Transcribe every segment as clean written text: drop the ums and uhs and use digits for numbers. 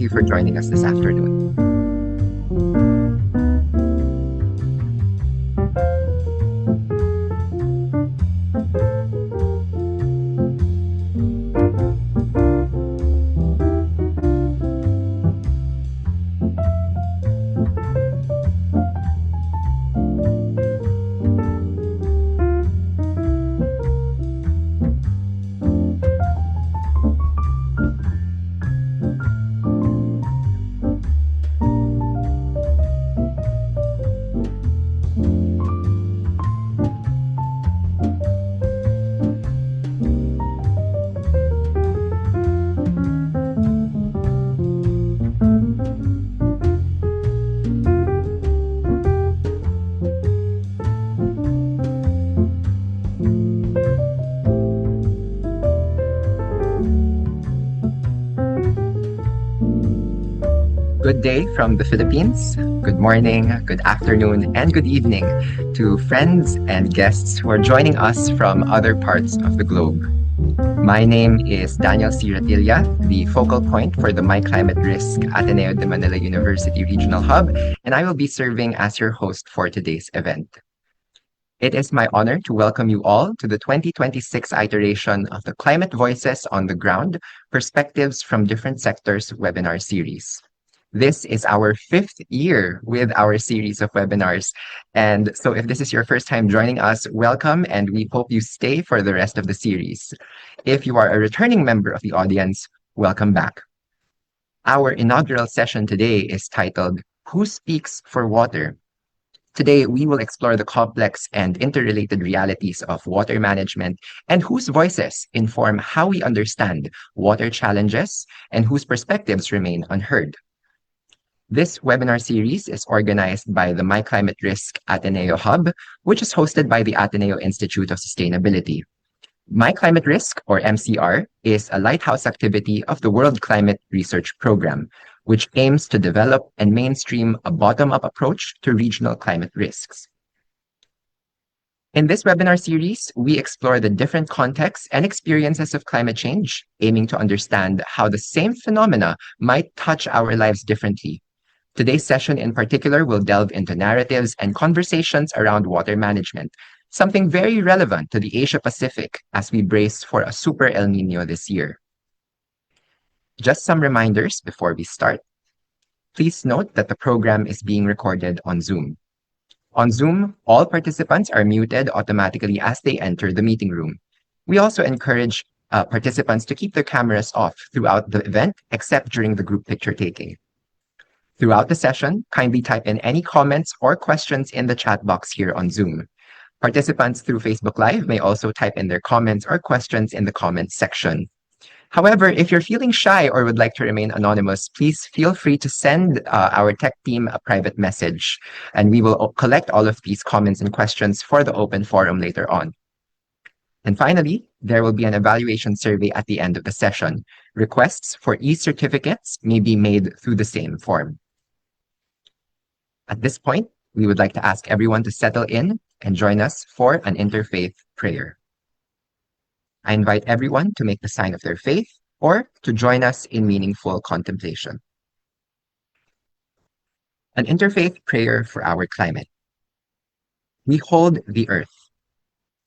you for joining us this afternoon. Good day from the Philippines, good morning, good afternoon, and good evening to friends and guests who are joining us from other parts of the globe. My name is Daniel C. Ratilla, the focal point for the My Climate Risk Ateneo de Manila University Regional Hub, and I will be serving as your host for today's event. It is my honor to welcome you all to the 2026 iteration of the Climate Voices on the Ground, Perspectives from Different Sectors webinar series. This is our 5th year with our series of webinars. And so if this is your first time joining us, welcome, and we hope you stay for the rest of the series. If you are a returning member of the audience, welcome back. Our inaugural session today is titled, Who Speaks for Water? Today, we will explore the complex and interrelated realities of water management and whose voices inform how we understand water challenges and whose perspectives remain unheard. This webinar series is organized by the My Climate Risk Ateneo Hub, which is hosted by the Ateneo Institute of Sustainability. My Climate Risk, or MCR, is a lighthouse activity of the World Climate Research Program, which aims to develop and mainstream a bottom-up approach to regional climate risks. In this webinar series, we explore the different contexts and experiences of climate change, aiming to understand how the same phenomena might touch our lives differently. Today's session in particular will delve into narratives and conversations around water management, something very relevant to the Asia-Pacific as we brace for a super El Nino this year. Just some reminders before we start. Please note that the program is being recorded on Zoom. On Zoom, all participants are muted automatically as they enter the meeting room. We also encourage participants to keep their cameras off throughout the event, except during the group picture taking. Throughout the session, kindly type in any comments or questions in the chat box here on Zoom. Participants through Facebook Live may also type in their comments or questions in the comments section. However, if you're feeling shy or would like to remain anonymous, please feel free to send our tech team a private message, and we will collect all of these comments and questions for the open forum later on. And finally, there will be an evaluation survey at the end of the session. Requests for e-certificates may be made through the same form. At this point, we would like to ask everyone to settle in and join us for an interfaith prayer. I invite everyone to make the sign of their faith or to join us in meaningful contemplation. An interfaith prayer for our climate. We hold the earth.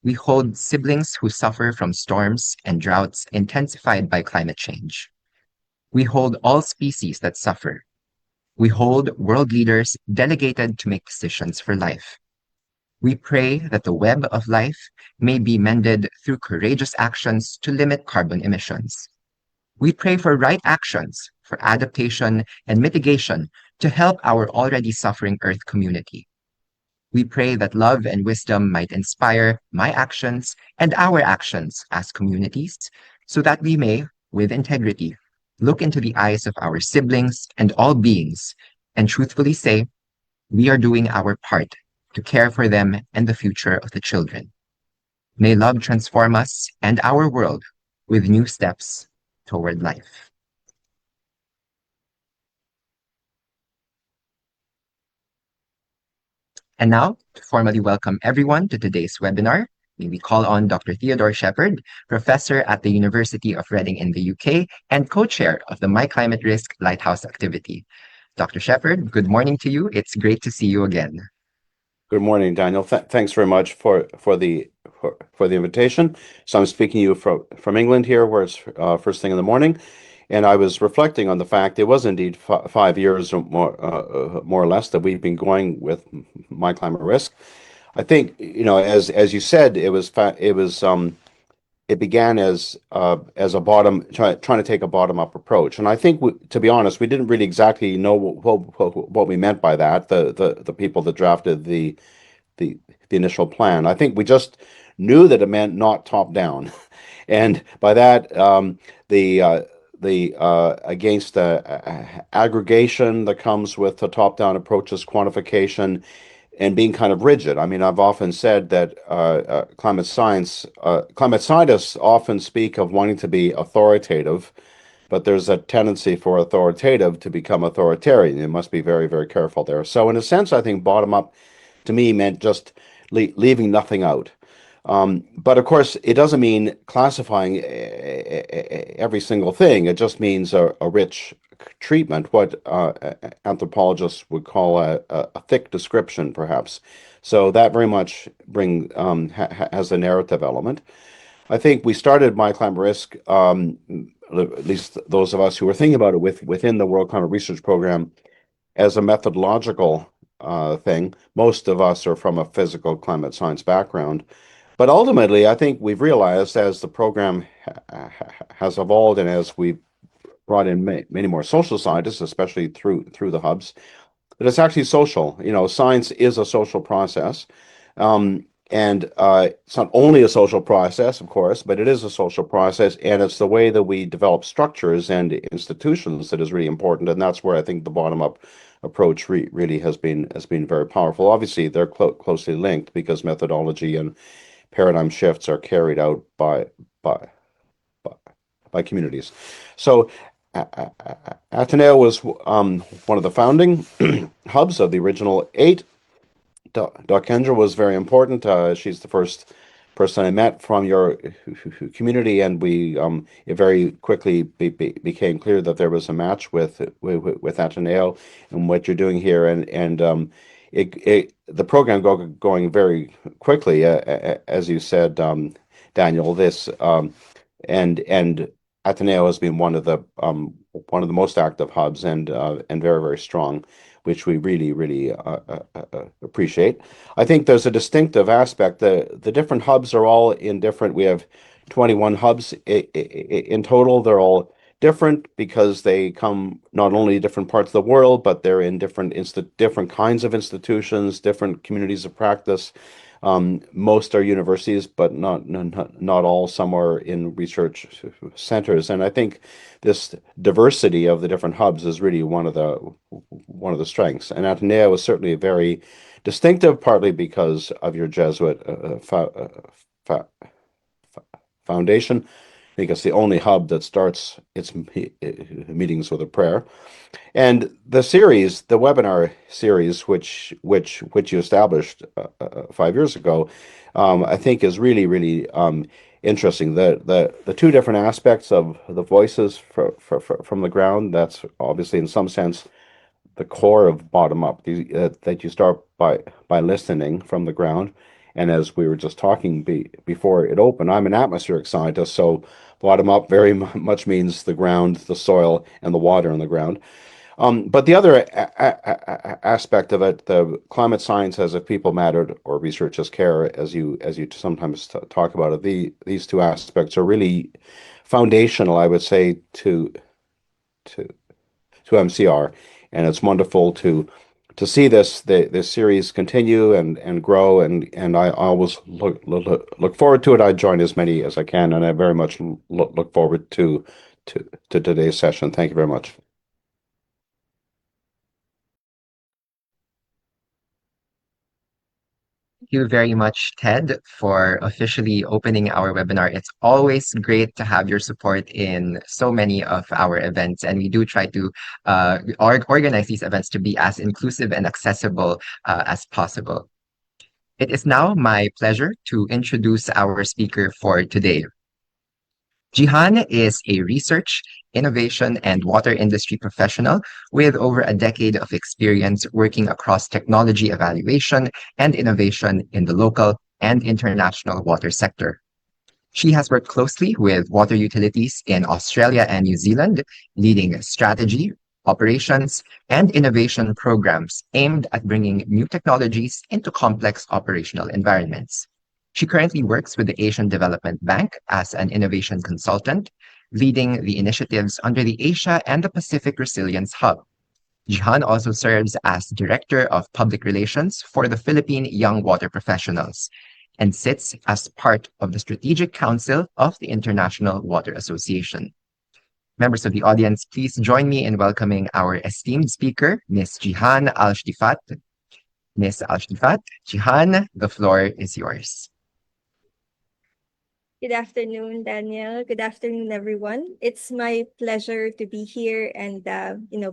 We hold siblings who suffer from storms and droughts intensified by climate change. We hold all species that suffer. We hold world leaders delegated to make decisions for life. We pray that the web of life may be mended through courageous actions to limit carbon emissions. We pray for right actions, for adaptation and mitigation to help our already suffering Earth community. We pray that love and wisdom might inspire my actions and our actions as communities so that we may, with integrity, look into the eyes of our siblings and all beings and truthfully say, we are doing our part to care for them and the future of the children. May love transform us and our world with new steps toward life. And now, to formally welcome everyone to today's webinar, May we call on Dr. Theodore Shepherd, professor at the University of Reading in the UK and co-chair of the My Climate Risk Lighthouse activity. Dr. Shepherd, good morning to you. It's great to see you again. Good morning, Daniel. Thanks very much for the invitation. So I'm speaking to you from England here, where it's first thing in the morning, and I was reflecting on the fact it was indeed 5 years or more or less that we've been going with My Climate Risk. I think as you said, it began as a trying to take a bottom up approach, and I think to be honest, we didn't really exactly know what we meant by that. The people that drafted the the initial plan. I think we just knew that it meant not top down, and by that the against the aggregation that comes with the top down approaches, quantification, and being kind of rigid. I mean, I've often said that climate scientists often speak of wanting to be authoritative, but there's a tendency for authoritative to become authoritarian. You must be very, very careful there. So, in a sense, I think bottom up to me meant just leaving nothing out. But of course, it doesn't mean classifying every single thing. It just means a rich treatment, what anthropologists would call a thick description, perhaps. So that very much has a narrative element. I think we started My Climate Risk, at least those of us who were thinking about it within the World Climate Research Program, as a methodological thing. Most of us are from a physical climate science background. But ultimately, I think we've realized as the program has evolved and as we've brought in many more social scientists, especially through the hubs, that it's actually social. You know, science is a social process. And it's not only a social process, of course, but it is a social process, and it's the way that we develop structures and institutions that is really important, and that's where I think the bottom-up approach really has been very powerful. Obviously, they're closely linked because methodology and paradigm shifts are carried out by by, by communities. So Ateneo was one of the founding hubs of the original eight. Kendra was very important. She's the first person I met from your community, and it very quickly became clear that there was a match with Ateneo and what you're doing here, and the program going very quickly, as you said, Daniel. And Ateneo has been one of the most active hubs and very, very strong, which we really appreciate. I think there's a distinctive aspect. The different hubs are all in different. We have 21 hubs in total. They're all different because they come not only different parts of the world, but they're in different kinds of institutions, different communities of practice. Most are universities, but not all. Some are in research centers, and I think this diversity of the different hubs is really one of the strengths. And Ateneo is certainly very distinctive, partly because of your Jesuit foundation. I think it's the only hub that starts its meetings with a prayer. And the webinar series, which you established 5 years ago, I think is really interesting. The two different aspects of the voices from the ground. That's obviously in some sense the core of bottom up. That you start by listening from the ground. And as we were just talking before it opened, I'm an atmospheric scientist, so bottom up very much means the ground, the soil, and the water in the ground. But the other aspect of it, the climate science as if people mattered or research as care, as you sometimes talk about it, these two aspects are really foundational, I would say, to MCR, and it's wonderful to see this series continue and grow, and I always look forward to it. I join as many as I can, and I very much look forward to today's session. Thank you very much. Thank you very much, Ted, for officially opening our webinar. It's always great to have your support in so many of our events, and we do try to organize these events to be as inclusive and accessible as possible. It is now my pleasure to introduce our speaker for today. Jihan is a research, innovation, and water industry professional with over a decade of experience working across technology evaluation and innovation in the local and international water sector. She has worked closely with water utilities in Australia and New Zealand, leading strategy, operations, and innovation programs aimed at bringing new technologies into complex operational environments. She currently works with the Asian Development Bank as an innovation consultant, leading the initiatives under the Asia and the Pacific Resilience Hub. Jihan also serves as Director of Public Relations for the Philippine Young Water Professionals and sits as part of the Strategic Council of the International Water Association. Members of the audience, please join me in welcoming our esteemed speaker, Ms. Jihan Al-Shdifat. Ms. Al-Shdifat, Jihan, the floor is yours. Good afternoon, Daniel. Good afternoon, everyone. It's my pleasure to be here and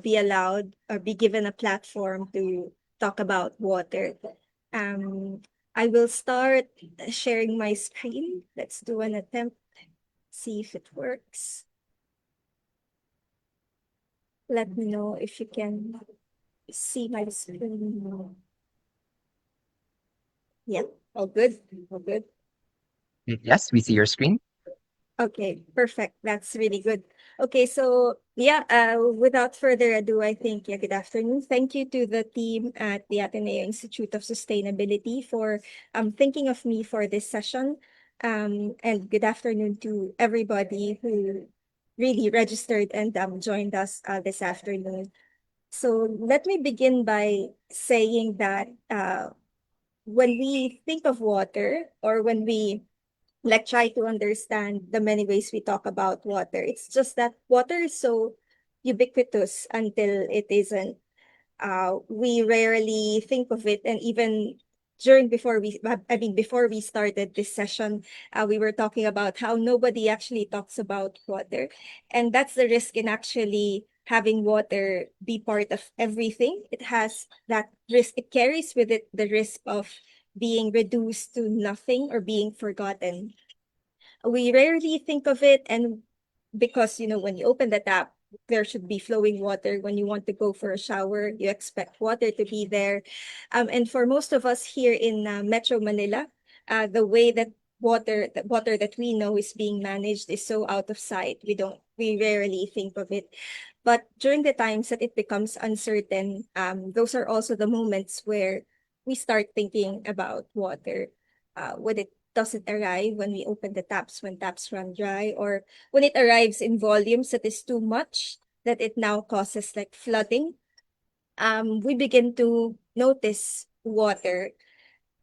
be allowed or be given a platform to talk about water. Um, I will start sharing my screen. Let's do an attempt, see if it works. Let me know if you can see my screen. Yeah, all good. All good. Yes, we see your screen. Okay, perfect. That's really good. Okay, so yeah, without further ado, I think, yeah, good afternoon. Thank you to the team at the Ateneo Institute of Sustainability for thinking of me for this session. And good afternoon to everybody who really registered and joined us this afternoon. So let me begin by saying that when we think of water or when we try to understand the many ways we talk about water. It's just that water is so ubiquitous until it isn't. We rarely think of it, and even before we started this session, we were talking about how nobody actually talks about water, and that's the risk in actually having water be part of everything. It has that risk. It carries with it the risk of being reduced to nothing or being forgotten. We rarely think of it, and because when you open the tap, there should be flowing water. When you want to go for a shower, you expect water to be there. And for most of us here in Metro Manila, the way that water that we know is being managed is so out of sight. We rarely think of it. But during the times that it becomes uncertain, those are also the moments where we start thinking about water. When it doesn't arrive, when we open the taps, when taps run dry, or when it arrives in volumes that is too much, that it now causes like flooding, we begin to notice water.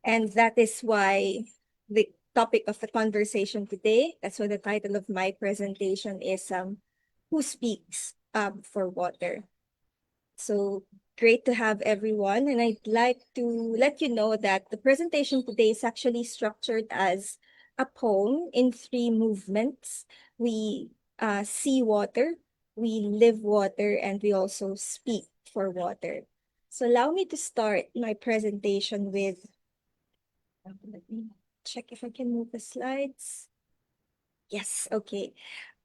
And that is why the topic of the conversation today, that's what the title of my presentation is, Who Speaks for Water? So great to have everyone. And I'd like to let you know that the presentation today is actually structured as a poem in three movements. We see water, we live water, and we also speak for water. So allow me to start my presentation with, let me check if I can move the slides. Yes, okay.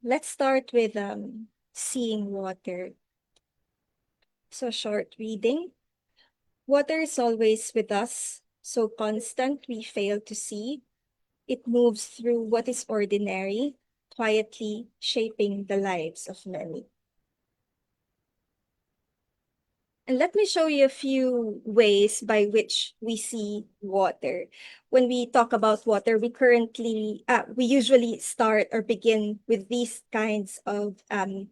Let's start with seeing water. So short reading. Water is always with us, so constant we fail to see. It moves through what is ordinary, quietly shaping the lives of many. And let me show you a few ways by which we see water. When we talk about water, we usually start or begin with these kinds of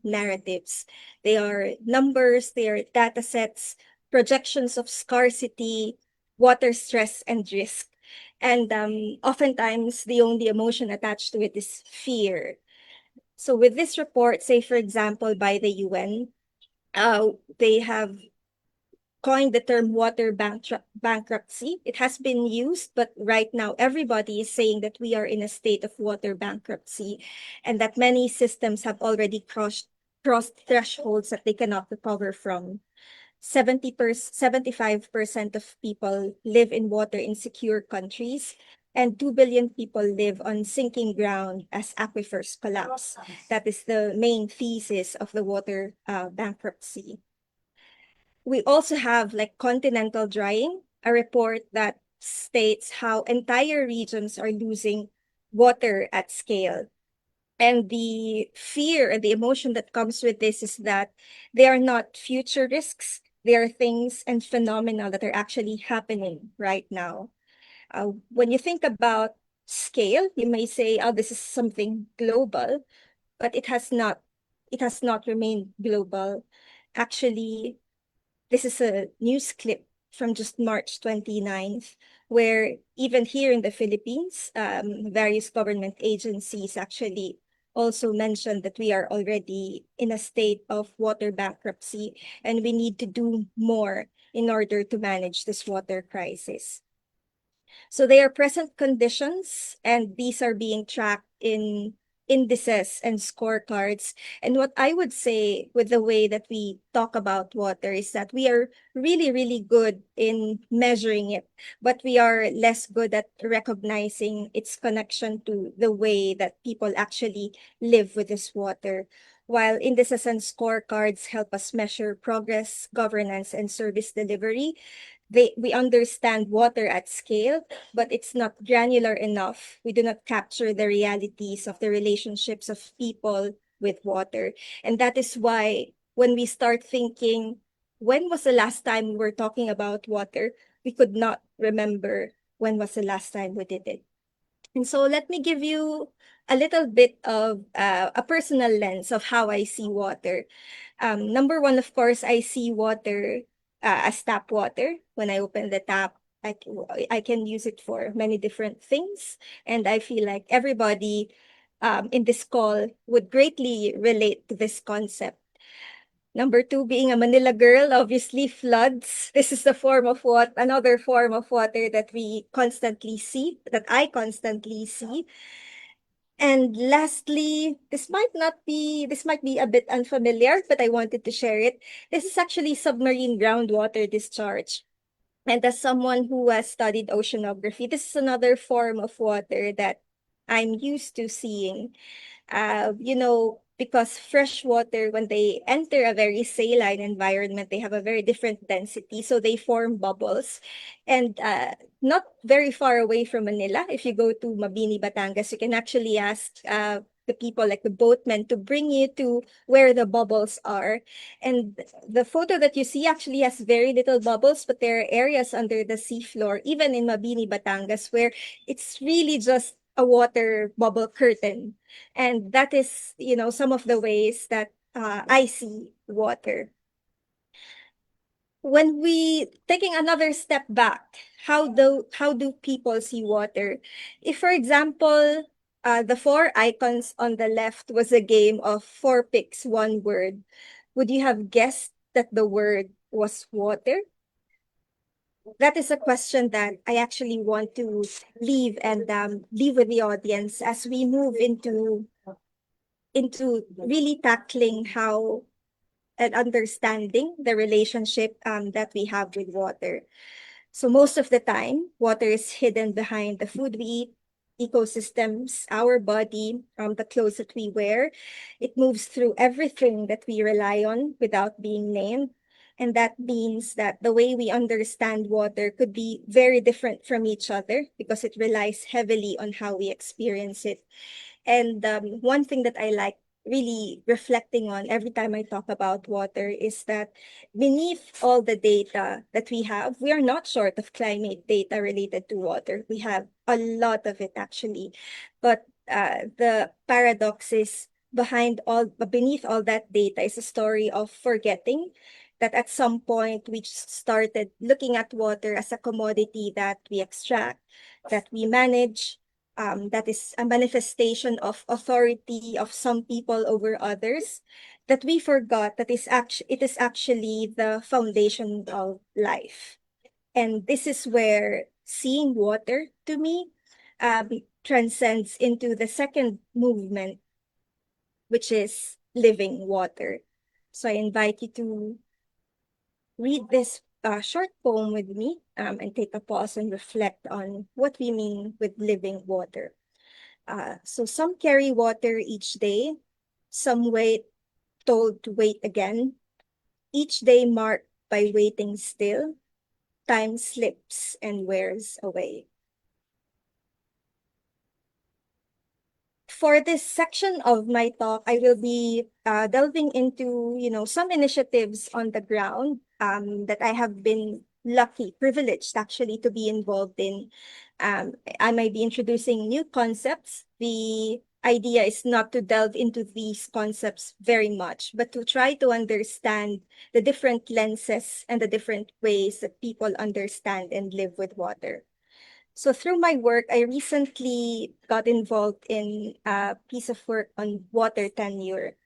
narratives. They are numbers, they are data sets, projections of scarcity, water stress, and risk. And oftentimes, the only emotion attached to it is fear. So with this report, say for example, by the UN, they have coined the term bankruptcy. It has been used, but right now everybody is saying that we are in a state of water bankruptcy and that many systems have already crossed thresholds that they cannot recover from. 75% of people live in water insecure countries, and 2 billion people live on sinking ground as aquifers collapse. That is the main thesis of the water bankruptcy. We also have like continental drying, a report that states how entire regions are losing water at scale. And the fear and the emotion that comes with this is that they are not future risks. They are things and phenomena that are actually happening right now. When you think about scale, you may say, "Oh, this is something global," but it has not. It has not remained global. Actually, this is a news clip from just March 29th, where even here in the Philippines, various government agencies actually also mentioned that we are already in a state of water bankruptcy and we need to do more in order to manage this water crisis. So they are present conditions, and these are being tracked in indices and scorecards. And what I would say with the way that we talk about water is that we are really, really good in measuring it, but we are less good at recognizing its connection to the way that people actually live with this water. While indices and scorecards help us measure progress, governance, and service delivery, we understand water at scale, but it's not granular enough. We do not capture the realities of the relationships of people with water. And that is why when we start thinking, when was the last time we were talking about water, we could not remember when was the last time we did it. And so let me give you a little bit of a personal lens of how I see water. Number one, of course, I see water as tap water. When I open the tap, I can use it for many different things. And I feel like everybody in this call would greatly relate to this concept. Number two, being a Manila girl, obviously floods. This is the form of another form of water that we constantly see, that I constantly see. And lastly, this might be a bit unfamiliar, but I wanted to share it. This is actually submarine groundwater discharge. And as someone who has studied oceanography, this is another form of water that I'm used to seeing. Because fresh water, when they enter a very saline environment, they have a very different density. So they form bubbles. And not very far away from Manila, if you go to Mabini, Batangas, you can actually ask the people, like the boatmen, to bring you to where the bubbles are. And the photo that you see actually has very little bubbles, but there are areas under the seafloor, even in Mabini, Batangas, where it's really just a water bubble curtain. And that is, some of the ways that I see water. When we taking another step back, how do people see water? If, for example, the four icons on the left was a game of four picks, one word, would you have guessed that the word was water? That is a question that I actually want to leave and leave with the audience as we move into really tackling how and understanding the relationship that we have with water. So most of the time, water is hidden behind the food we eat, ecosystems, our body, the clothes that we wear. It moves through everything that we rely on without being named. And that means that the way we understand water could be very different from each other because it relies heavily on how we experience it. And one thing that I like really reflecting on every time I talk about water is that beneath all the data that we have, we are not short of climate data related to water. We have a lot of it actually. But the paradox is beneath all that data is a story of forgetting that at some point we just started looking at water as a commodity that we extract, that we manage, that is a manifestation of authority of some people over others, that we forgot that it is actually the foundation of life. And this is where seeing water to me transcends into the second movement, which is living water. So I invite you to read this short poem with me and take a pause and reflect on what we mean with living water. So some carry water each day, some wait, told to wait again. Each day marked by waiting still, time slips and wears away. For this section of my talk, I will be delving into, some initiatives on the ground that I have been lucky, privileged actually to be involved in. I might be introducing new concepts. The idea is not to delve into these concepts very much, but to try to understand the different lenses and the different ways that people understand and live with water. So through my work, I recently got involved in a piece of work on water tenure.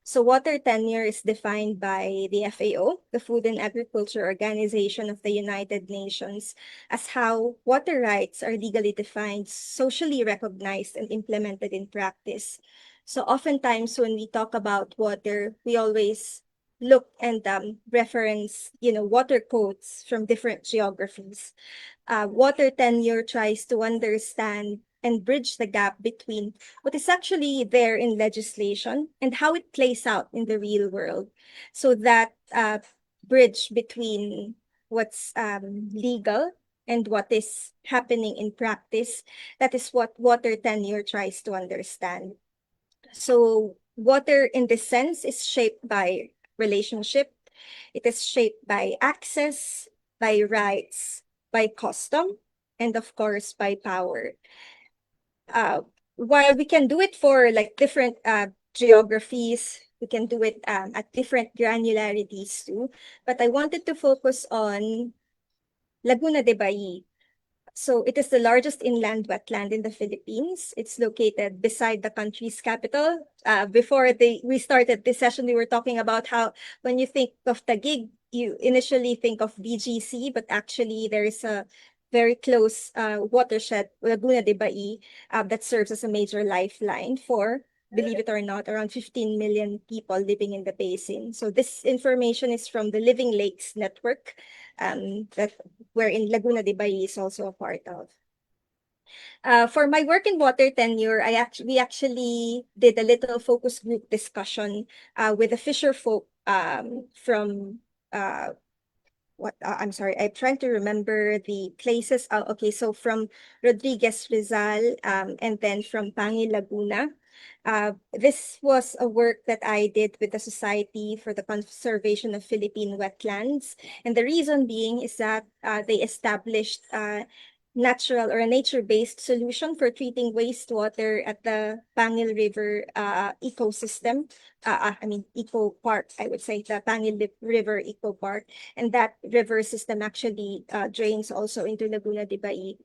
So water tenure is defined by the FAO, the Food and Agriculture Organization of the United Nations, as how water rights are legally defined, socially recognized, and implemented in practice. So oftentimes when we talk about water, we always look and reference, water codes from different geographies. Water tenure tries to understand and bridge the gap between what is actually there in legislation and how it plays out in the real world. So that bridge between what's legal and what is happening in practice, that is what water tenure tries to understand. So water in this sense is shaped by relationship. It is shaped by access, by rights, by custom, and of course by power. Uh, while we can do it for like different geographies, we can do it at different granularities too. But I wanted to focus on Laguna de Bay. So it is the largest inland wetland in the Philippines. It's located beside the country's capital. Before we started this session, we were talking about how when you think of Taguig, you initially think of BGC, but actually there is a very close watershed, Laguna de Bay, that serves as a major lifeline for, believe it or not, around 15 million people living in the basin. So this information is from the Living Lakes Network, that wherein Laguna de Bay is also a part of. For my work in water tenure, we actually did a little focus group discussion with the fisher folk from I'm sorry, I'm trying to remember the places. Okay, so from Rodriguez Rizal, and then from Pangi Laguna. This was a work that I did with the Society for the Conservation of Philippine Wetlands. And the reason being is that they established natural or a nature-based solution for treating wastewater at the Pangil River ecosystem. Eco Park, I would say, the Pangil River Eco Park. And that river system actually drains also into Laguna de Bay.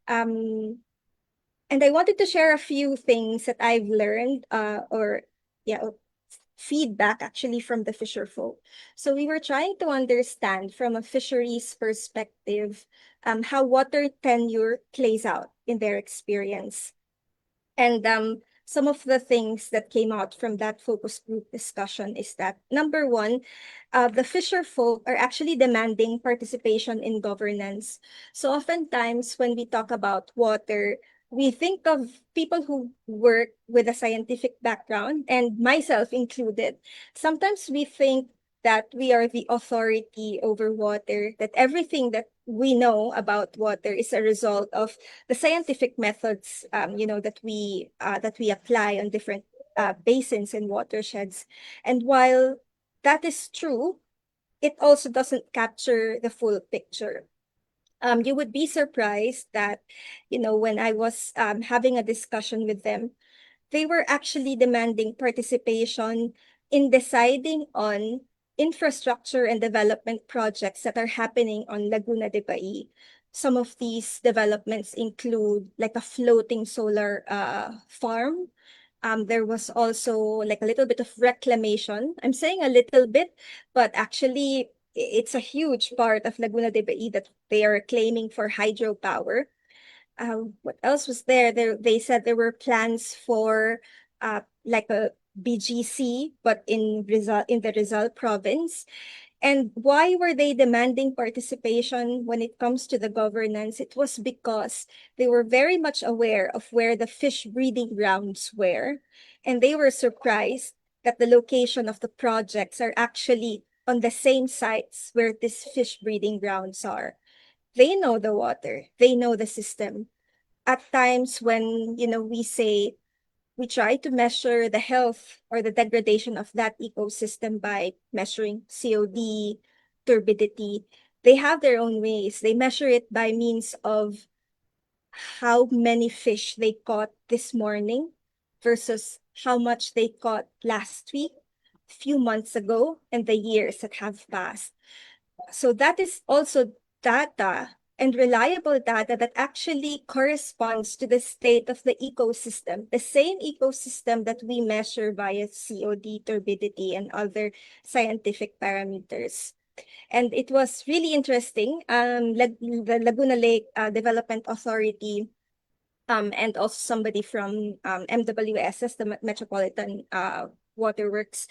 And I wanted to share a few things that I've learned feedback actually from the fisher folk. So we were trying to understand from a fisheries perspective how water tenure plays out in their experience. And some of the things that came out from that focus group discussion is that, number one, the fisher folk are actually demanding participation in governance. So oftentimes when we talk about water, we think of people who work with a scientific background, and myself included. Sometimes we think that we are the authority over water, that everything that we know about water is a result of the scientific methods, that we apply on different basins and watersheds. And while that is true, it also doesn't capture the full picture. You would be surprised that, when I was having a discussion with them, they were actually demanding participation in deciding on infrastructure and development projects that are happening on Laguna de Bay. Some of these developments include like a floating solar farm. There was also like a little bit of reclamation. I'm saying a little bit, but actually it's a huge part of Laguna de Bay that they are claiming for hydropower. What else was there? They said there were plans for like a BGC, but in the Rizal province. And why were they demanding participation when it comes to the governance? It was because they were very much aware of where the fish breeding grounds were, and they were surprised that the location of the projects are actually on the same sites where these fish breeding grounds are. They know the water, they know the system. At times when, we say we try to measure the health or the degradation of that ecosystem by measuring COD, turbidity. They have their own ways. They measure it by means of how many fish they caught this morning versus how much they caught last week, few months ago, and the years that have passed. So that is also data and reliable data that actually corresponds to the state of the ecosystem, the same ecosystem that we measure via COD, turbidity, and other scientific parameters. And it was really interesting. The Laguna Lake Development Authority and also somebody from MWSS, the Metropolitan Waterworks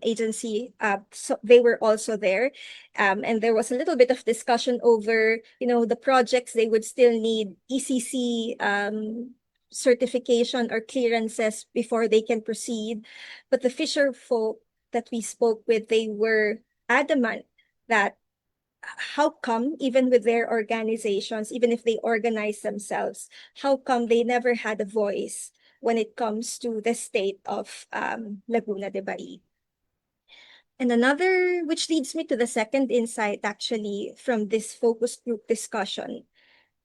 Agency. So they were also there. And there was a little bit of discussion over, the projects they would still need ECC certification or clearances before they can proceed. But the fisher folk that we spoke with, they were adamant that how come even with their organizations, even if they organize themselves, how come they never had a voice when it comes to the state of Laguna de Bai? And another, which leads me to the second insight actually from this focus group discussion.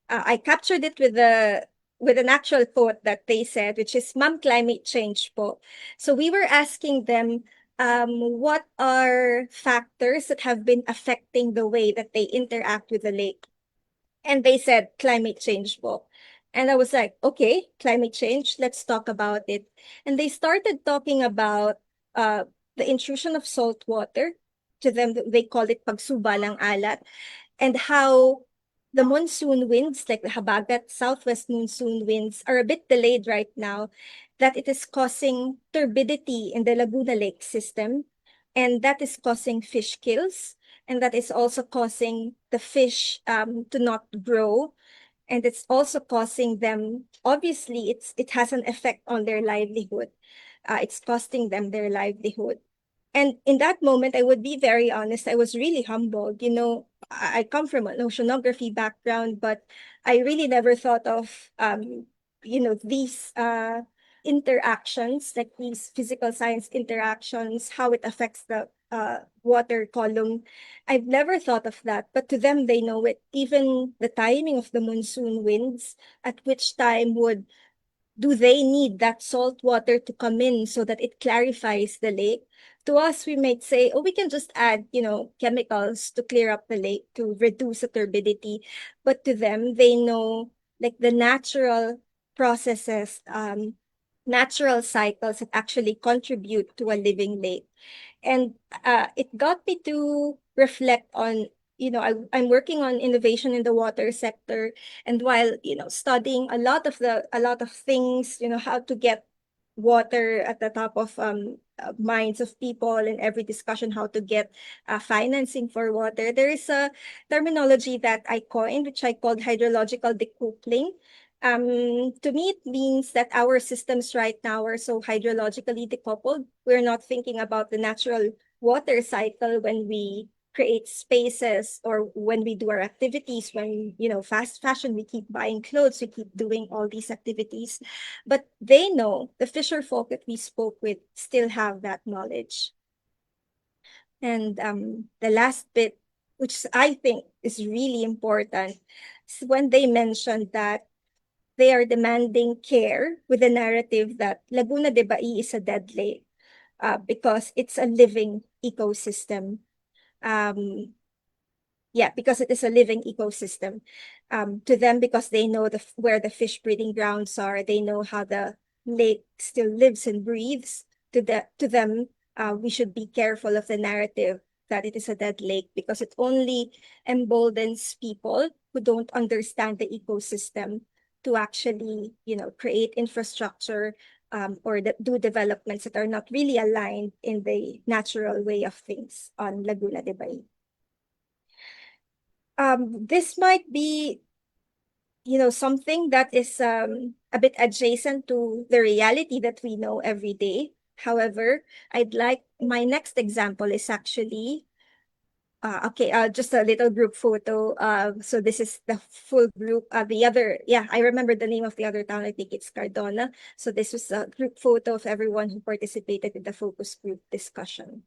I captured it with an actual quote that they said, which is "Ma'am, climate change po." So we were asking them, what are factors that have been affecting the way that they interact with the lake? And they said climate change po. And I was like, okay, climate change, let's talk about it. And they started talking about the intrusion of salt water. To them, they call it pagsubalang alat, and how the monsoon winds, like the Habagat southwest monsoon winds, are a bit delayed right now, that it is causing turbidity in the Laguna Lake system, and that is causing fish kills, and that is also causing the fish to not grow, and it's also causing them, obviously, it has an effect on their livelihood. It's costing them their livelihood. And in that moment, I would be very honest, I was really humbled. I come from an oceanography background, but I really never thought of, these interactions, like these physical science interactions, how it affects the water column. I've never thought of that, but to them, they know it. Even the timing of the monsoon winds, at which time do they need that salt water to come in so that it clarifies the lake? To us, we might say, oh, we can just add, chemicals to clear up the lake to reduce the turbidity. But to them, they know like the natural processes, natural cycles that actually contribute to a living lake. And it got me to reflect on, I'm working on innovation in the water sector. And while, studying a lot of things, how to get water at the top of minds of people in every discussion, how to get financing for water, there is a terminology that I coined, which I called hydrological decoupling. To me, it means that our systems right now are so hydrologically decoupled. We're not thinking about the natural water cycle when we create spaces or when we do our activities, when, fast fashion, we keep buying clothes, we keep doing all these activities. But they know, the fisher folk that we spoke with still have that knowledge. And the last bit, which I think is really important, is when they mentioned that they are demanding care with the narrative that Laguna de Bai is a dead lake because it's a living ecosystem. Um, yeah, because it is a living ecosystem. To them, because they know where the fish breeding grounds are, they know how the lake still lives and breathes. To them, we should be careful of the narrative that it is a dead lake because it only emboldens people who don't understand the ecosystem to actually, create infrastructure or do developments that are not really aligned in the natural way of things on Laguna de Bay. This might be, something that is a bit adjacent to the reality that we know every day. However, my next example is actually just a little group photo. So this is the full group. I remember the name of the other town. I think it's Cardona. So this was a group photo of everyone who participated in the focus group discussion.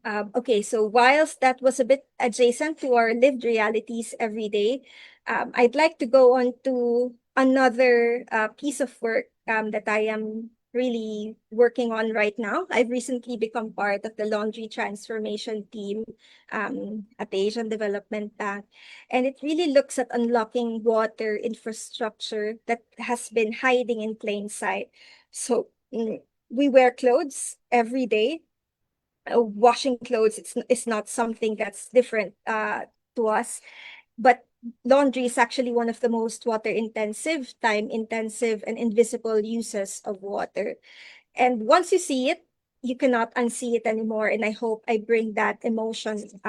So whilst that was a bit adjacent to our lived realities every day, I'd like to go on to another piece of work that I am really working on right now. I've recently become part of the laundry transformation team at the Asian Development Bank, and it really looks at unlocking water infrastructure that has been hiding in plain sight. So we wear clothes every day. Washing clothes, it's not something that's different to us, but laundry is actually one of the most water intensive, time intensive, and invisible uses of water. And once you see it, you cannot unsee it anymore. And I hope I bring that emotion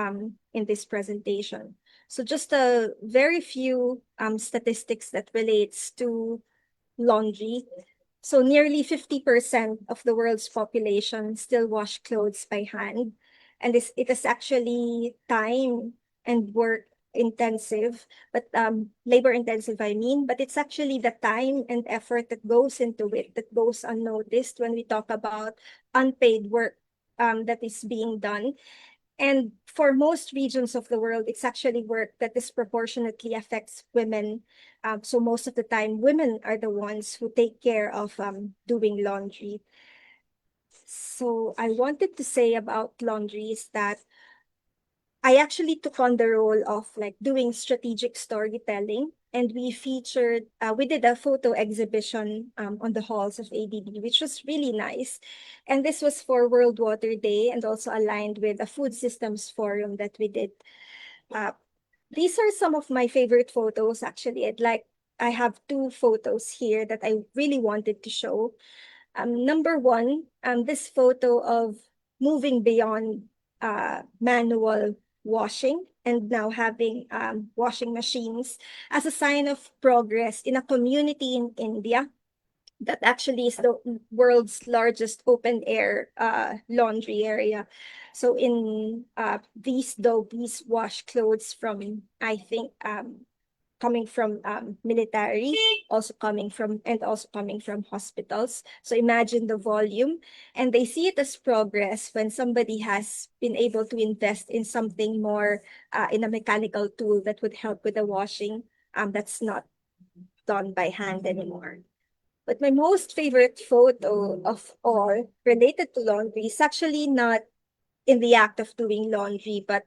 in this presentation. So just a very few statistics that relates to laundry. So nearly 50% of the world's population still wash clothes by hand. And it is actually time and work intensive, but labor intensive, I mean, but it's actually the time and effort that goes into it that goes unnoticed when we talk about unpaid work that is being done. And for most regions of the world, it's actually work that disproportionately affects women. So most of the time, women are the ones who take care of doing laundry. So I wanted to say about laundry is that I actually took on the role of like doing strategic storytelling, and we did a photo exhibition on the halls of ADB, which was really nice. And this was for World Water Day and also aligned with a food systems forum that we did. Uh, these are some of my favorite photos, actually. I have two photos here that I really wanted to show. Number one, this photo of moving beyond manual washing and now having washing machines as a sign of progress in a community in India that actually is the world's largest open air laundry area. So in these dhobies wash clothes from, I think, coming from military, also coming from hospitals. So imagine the volume, and they see it as progress when somebody has been able to invest in something more, in a mechanical tool that would help with the washing. That's not done by hand anymore. But my most favorite photo of all related to laundry is actually not in the act of doing laundry, but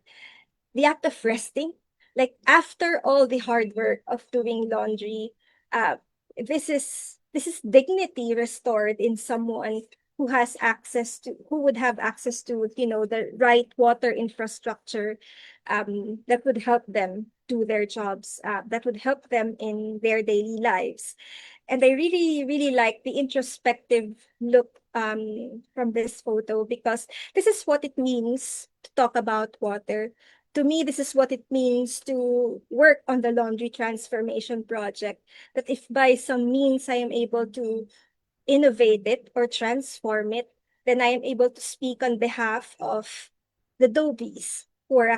the act of resting. Like after all the hard work of doing laundry, uh, this is dignity restored in someone who would have access to, the right water infrastructure, that would help them do their jobs, that would help them in their daily lives. And I really, really like the introspective look from this photo, because this is what it means to talk about water. To me, this is what it means to work on the laundry transformation project. That if by some means I am able to innovate it or transform it, then I am able to speak on behalf of the Dobies who are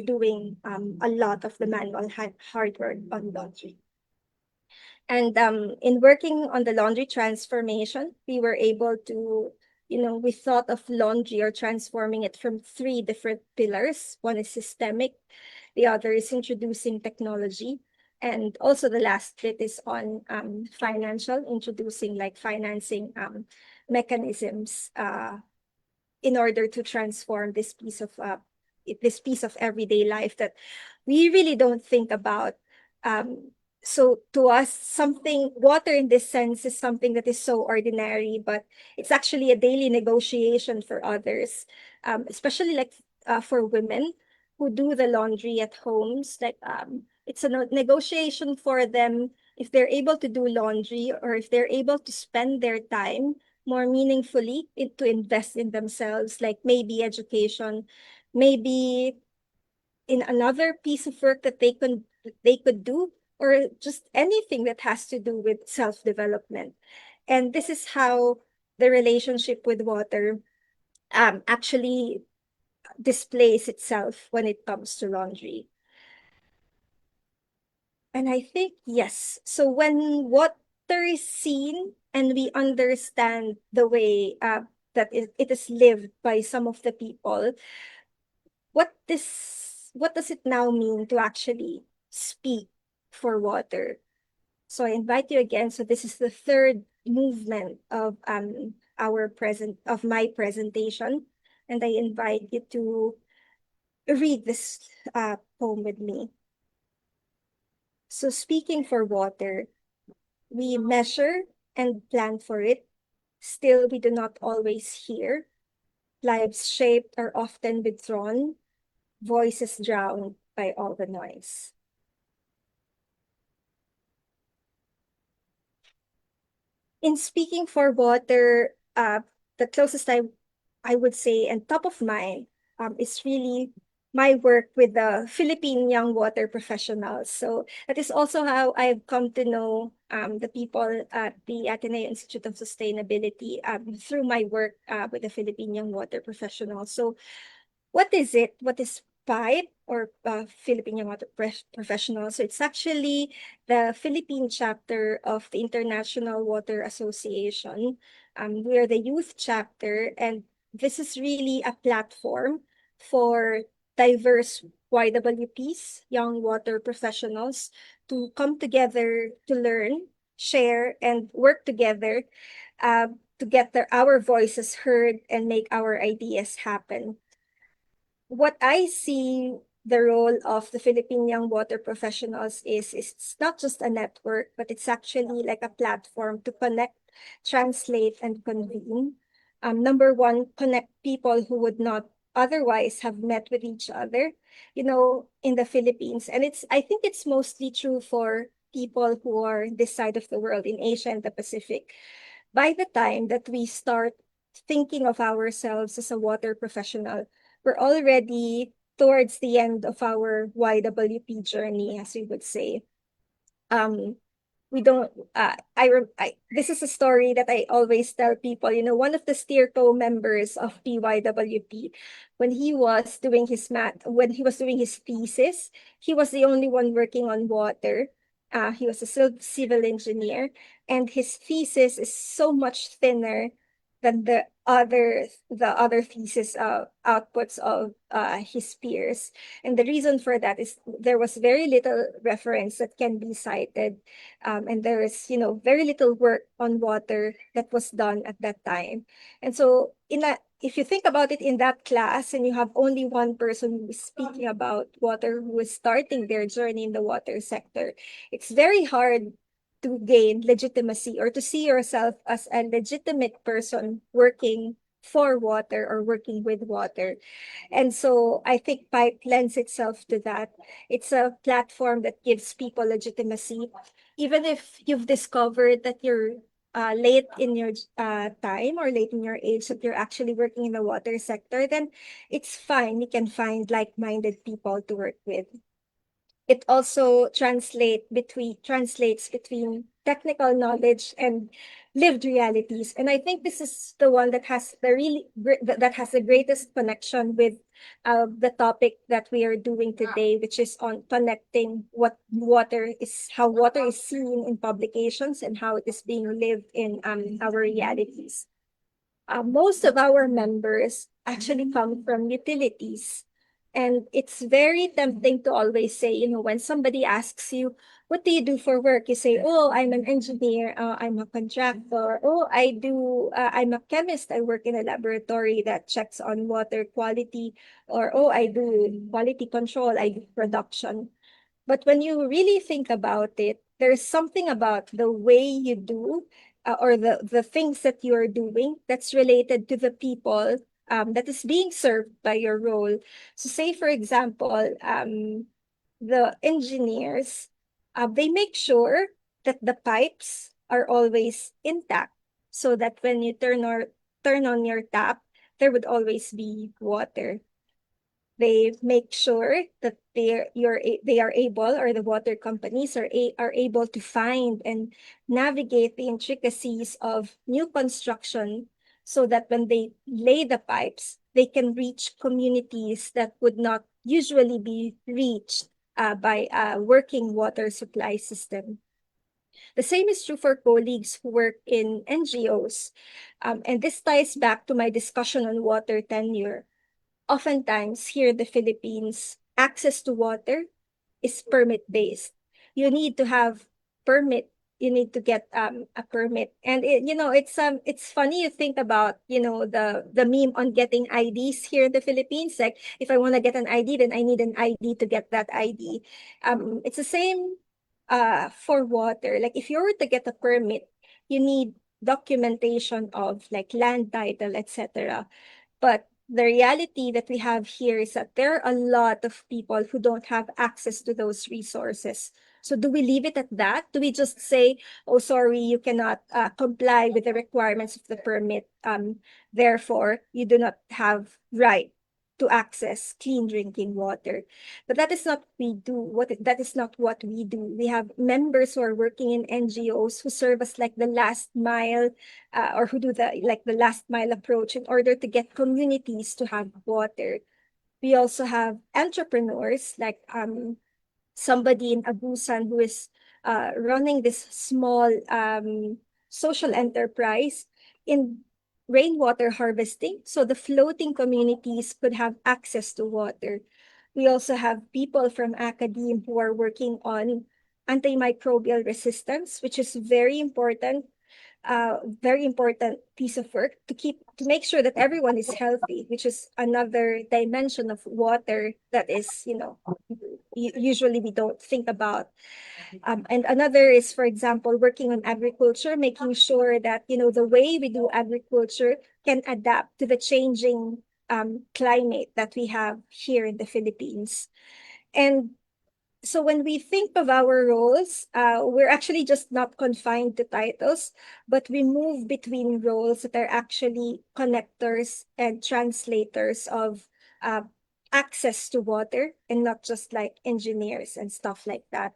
doing a lot of the manual hard work on laundry. And in working on the laundry transformation, we were able to, we thought of laundry or transforming it from three different pillars. One is systemic, the other is introducing technology, and also the last bit is on financial, introducing like financing mechanisms in order to transform this piece of everyday life that we really don't think about. So to us, something water in this sense is something that is so ordinary, but it's actually a daily negotiation for others, especially like for women who do the laundry at homes. Like it's a negotiation for them if they're able to do laundry, or if they're able to spend their time more meaningfully to invest in themselves, like maybe education, maybe in another piece of work that they could do, or just anything that has to do with self-development. And this is how the relationship with water actually displays itself when it comes to laundry. And I think, yes. So when water is seen and we understand the way that it is lived by some of the people, what does it now mean to actually speak for water? So I invite you again. So this is the third movement of my presentation, and I invite you to read this poem with me. So speaking for water, we measure and plan for it. Still, we do not always hear. Lives shaped are often withdrawn, voices drowned by all the noise. In speaking for water, the closest I would say and top of mind is really my work with the Philippine Young Water Professionals. So that is also how I've come to know the people at the Ateneo Institute of Sustainability through my work with the Philippine Young Water Professionals. So what is it? What is PIPE, or Philippine Young Water Professionals? So it's actually the Philippine chapter of the International Water Association. We are the youth chapter, and this is really a platform for diverse YWPs, young water professionals, to come together to learn, share, and work together to get our voices heard and make our ideas happen. What I see the role of the Philippine Young Water Professionals is it's not just a network, but it's actually like a platform to connect, translate, and convene. Number one, connect people who would not otherwise have met with each other, in the Philippines. And I think it's mostly true for people who are this side of the world, in Asia and the Pacific. By the time that we start thinking of ourselves as a water professional, we're already towards the end of our YWP journey, as we would say. Um, we don't this is a story that I always tell people. One of the steer co-members of PYWP, when he was doing his thesis, he was the only one working on water. He was a civil engineer, and his thesis is so much thinner than the other thesis outputs of his peers. And the reason for that is there was very little reference that can be cited, and there is, very little work on water that was done at that time. And so if you think about it, in that class, and you have only one person who is speaking about water, who is starting their journey in the water sector, it's very hard to gain legitimacy, or to see yourself as a legitimate person working for water or working with water. And so I think Pipe lends itself to that. It's a platform that gives people legitimacy. Even if you've discovered that you're late in your time, or late in your age, that you're actually working in the water sector, then it's fine. You can find like-minded people to work with. It also translates between technical knowledge and lived realities. And I think this is the one that has that has the greatest connection with the topic that we are doing today, which is on connecting how water is seen in publications and how it is being lived in our realities. Most of our members actually come from utilities. And it's very tempting to always say, when somebody asks you, what do you do for work? You say, oh, I'm an engineer, I'm a contractor, oh, I'm a chemist, I work in a laboratory that checks on water quality, or oh, I do quality control, I do production. But when you really think about it, there's something about the way you do, or the things that you're doing, that's related to the people that is being served by your role. So say, for example, the engineers, they make sure that the pipes are always intact, so that when you turn on your tap, there would always be water. They make sure that they are able, or the water companies are able to find and navigate the intricacies of new construction, so that when they lay the pipes, they can reach communities that would not usually be reached by a working water supply system. The same is true for colleagues who work in NGOs. And this ties back to my discussion on water tenure. Oftentimes, here in the Philippines, access to water is permit-based. You need to have permit. You need to get a permit. And it's funny you think about, the meme on getting IDs here in the Philippines. Like, if I want to get an ID, then I need an ID to get that ID. It's the same for water. Like, if you were to get a permit, you need documentation of like land title, etc. But the reality that we have here is that there are a lot of people who don't have access to those resources. So do we leave it at that? Do we just say, oh, sorry, you cannot comply with the requirements of the permit. Therefore, you do not have right to access clean drinking water. But that is not we do. That is not what we do. We have members who are working in NGOs who serve as like the last mile, or who do the last mile approach in order to get communities to have water. We also have entrepreneurs like somebody in Abusan who is running this small social enterprise in rainwater harvesting, so the floating communities could have access to water. We also have people from academia who are working on antimicrobial resistance, which is very important piece of work to make sure that everyone is healthy, which is another dimension of water that is, usually we don't think about. And another is, for example, working on agriculture, making sure that, the way we do agriculture can adapt to the changing climate that we have here in the Philippines. And so when we think of our roles, we're actually just not confined to titles, but we move between roles that are actually connectors and translators of uh, access to water, and not just like engineers and stuff like that.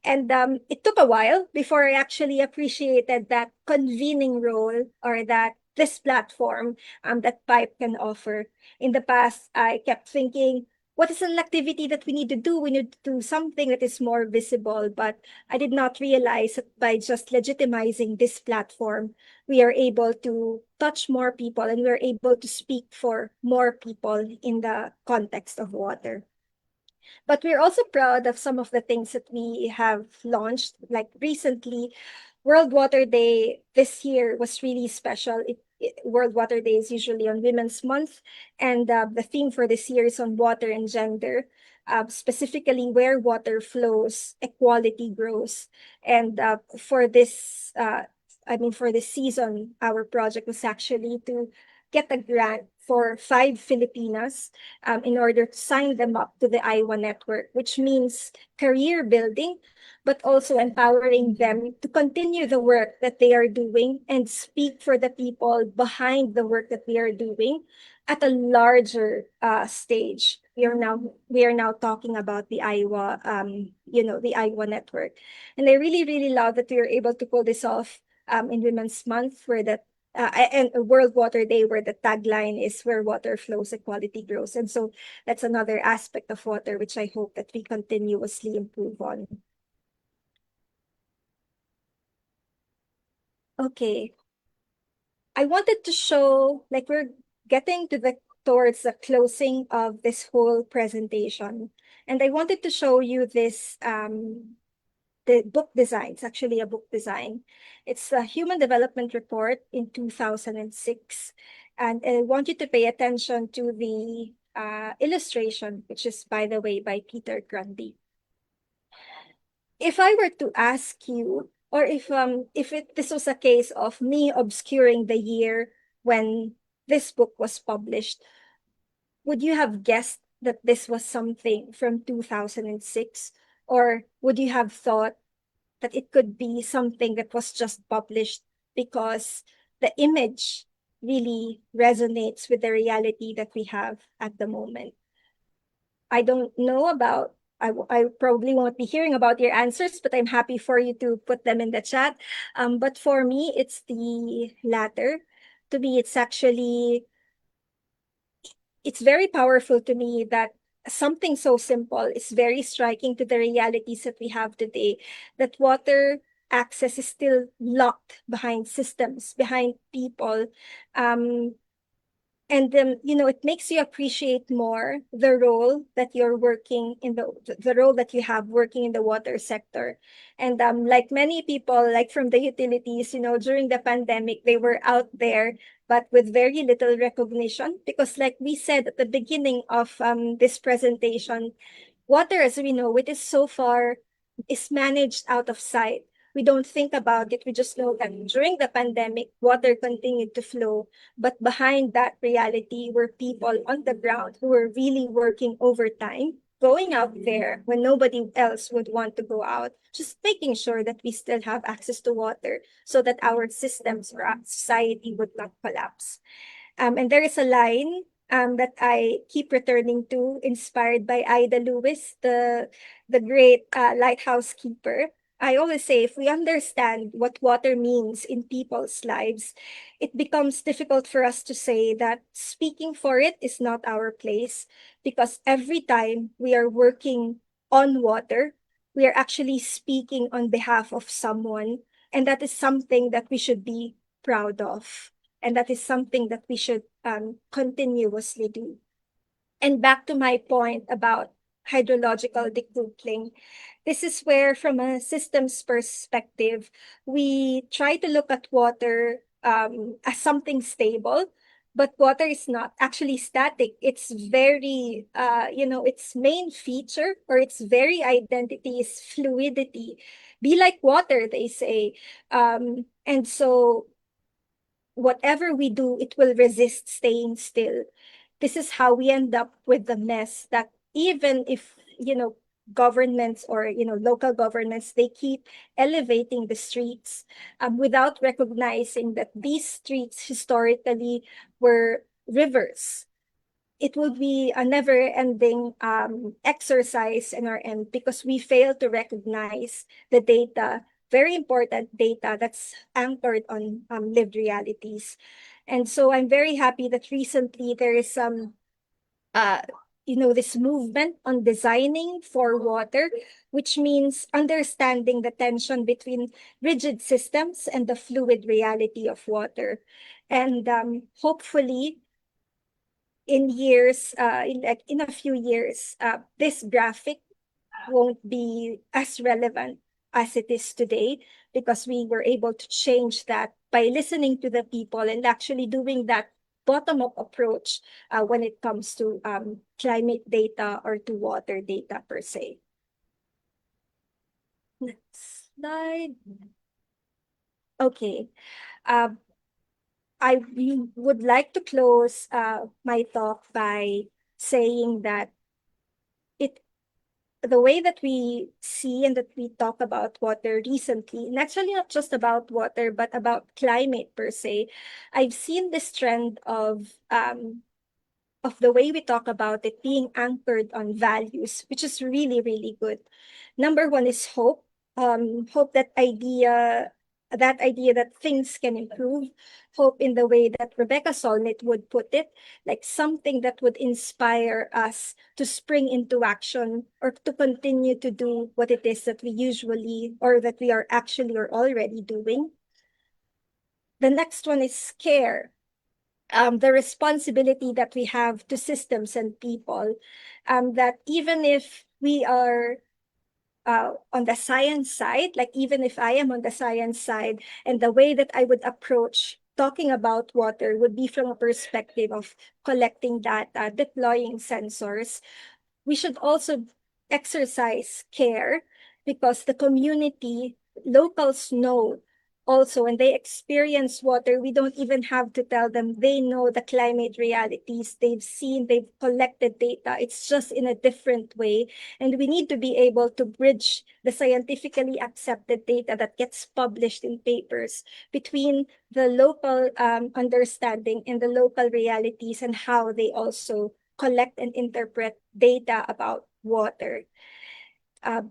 And it took a while before I actually appreciated that convening role, or that this platform that Pipe can offer. In the past, I kept thinking, what is an activity that we need to do? We need to do something that is more visible. But I did not realize that by just legitimizing this platform, we are able to touch more people, and we're able to speak for more people in the context of water. But we're also proud of some of the things that we have launched. Like recently, World Water Day this year was really special. World Water Day is usually on Women's Month, and the theme for this year is on water and gender, specifically where water flows, equality grows. And for this season, our project was actually to get a grant for 5 Filipinas in order to sign them up to the Iowa network, which means career building, but also empowering them to continue the work that they are doing and speak for the people behind the work that we are doing at a larger stage. We are now talking about the Iowa, the Iowa network, and I really really love that we are able to pull this off in Women's Month, where that and World Water Day, where the tagline is where water flows, equality grows. And so that's another aspect of water which I hope that we continuously improve on. Okay. I wanted to show, like, we're getting towards the closing of this whole presentation. And I wanted to show you this the book design. It's actually a book design. It's a Human Development Report in 2006. And I want you to pay attention to the illustration, which is, by the way, by Peter Grundy. If I were to ask you, or this was a case of me obscuring the year when this book was published, would you have guessed that this was something from 2006? Or would you have thought that it could be something that was just published because the image really resonates with the reality that we have at the moment. I don't know about, I probably won't be hearing about your answers, but I'm happy for you to put them in the chat. But for me, it's the latter. To me, it's very powerful to me that something so simple is very striking to the realities that we have today, that water access is still locked behind systems, behind people. Um, and it makes you appreciate more the role that you're working in the role that you have working in the water sector. And like many people, like from the utilities, during the pandemic, they were out there but with very little recognition, because like we said at the beginning of this presentation, water, as we know it, is so far is managed out of sight. We don't think about it. We just know that during the pandemic, water continued to flow. But behind that reality were people on the ground who were really working overtime, going out there when nobody else would want to go out, just making sure that we still have access to water so that our systems or our society would not collapse. And there is a line that I keep returning to, inspired by Ida Lewis, the great lighthouse keeper. I always say, if we understand what water means in people's lives, it becomes difficult for us to say that speaking for it is not our place, because every time we are working on water, we are actually speaking on behalf of someone, and that is something that we should be proud of. And that is something that we should continuously do. And back to my point about hydrological decoupling, this is where, from a systems perspective, we try to look at water as something stable. But water is not actually static. It's very, its main feature or its very identity is fluidity. Be like water, they say. And so whatever we do, it will resist staying still. This is how we end up with the mess that even if, governments or, local governments, they keep elevating the streets without recognizing that these streets historically were rivers. It will be a never-ending exercise in our end because we fail to recognize the data, very important data that's anchored on lived realities. And so I'm very happy that recently there is some, this movement on designing for water, which means understanding the tension between rigid systems and the fluid reality of water. And hopefully, in a few years, this graphic won't be as relevant as it is today, because we were able to change that by listening to the people and actually doing that bottom-up approach when it comes to climate data or to water data per se. Next slide. Okay. I would like to close my talk by saying that it the way that we see and that we talk about water recently, and actually not just about water, but about climate per se, I've seen this trend of the way we talk about it being anchored on values, which is really, really good. Number one is hope. Hope that idea that things can improve. Hope in the way that Rebecca Solnit would put it, like something that would inspire us to spring into action or to continue to do what it is that we usually or that we are actually or already doing. The next one is care. The responsibility that we have to systems and people, that even if we are on the science side, like even if I am on the science side, and the way that I would approach talking about water would be from a perspective of collecting data, deploying sensors, we should also exercise care, because the community, locals know also, when they experience water, we don't even have to tell them. They know the climate realities. They've seen, they've collected data. It's just in a different way. And we need to be able to bridge the scientifically accepted data that gets published in papers between the local understanding and the local realities, and how they also collect and interpret data about water.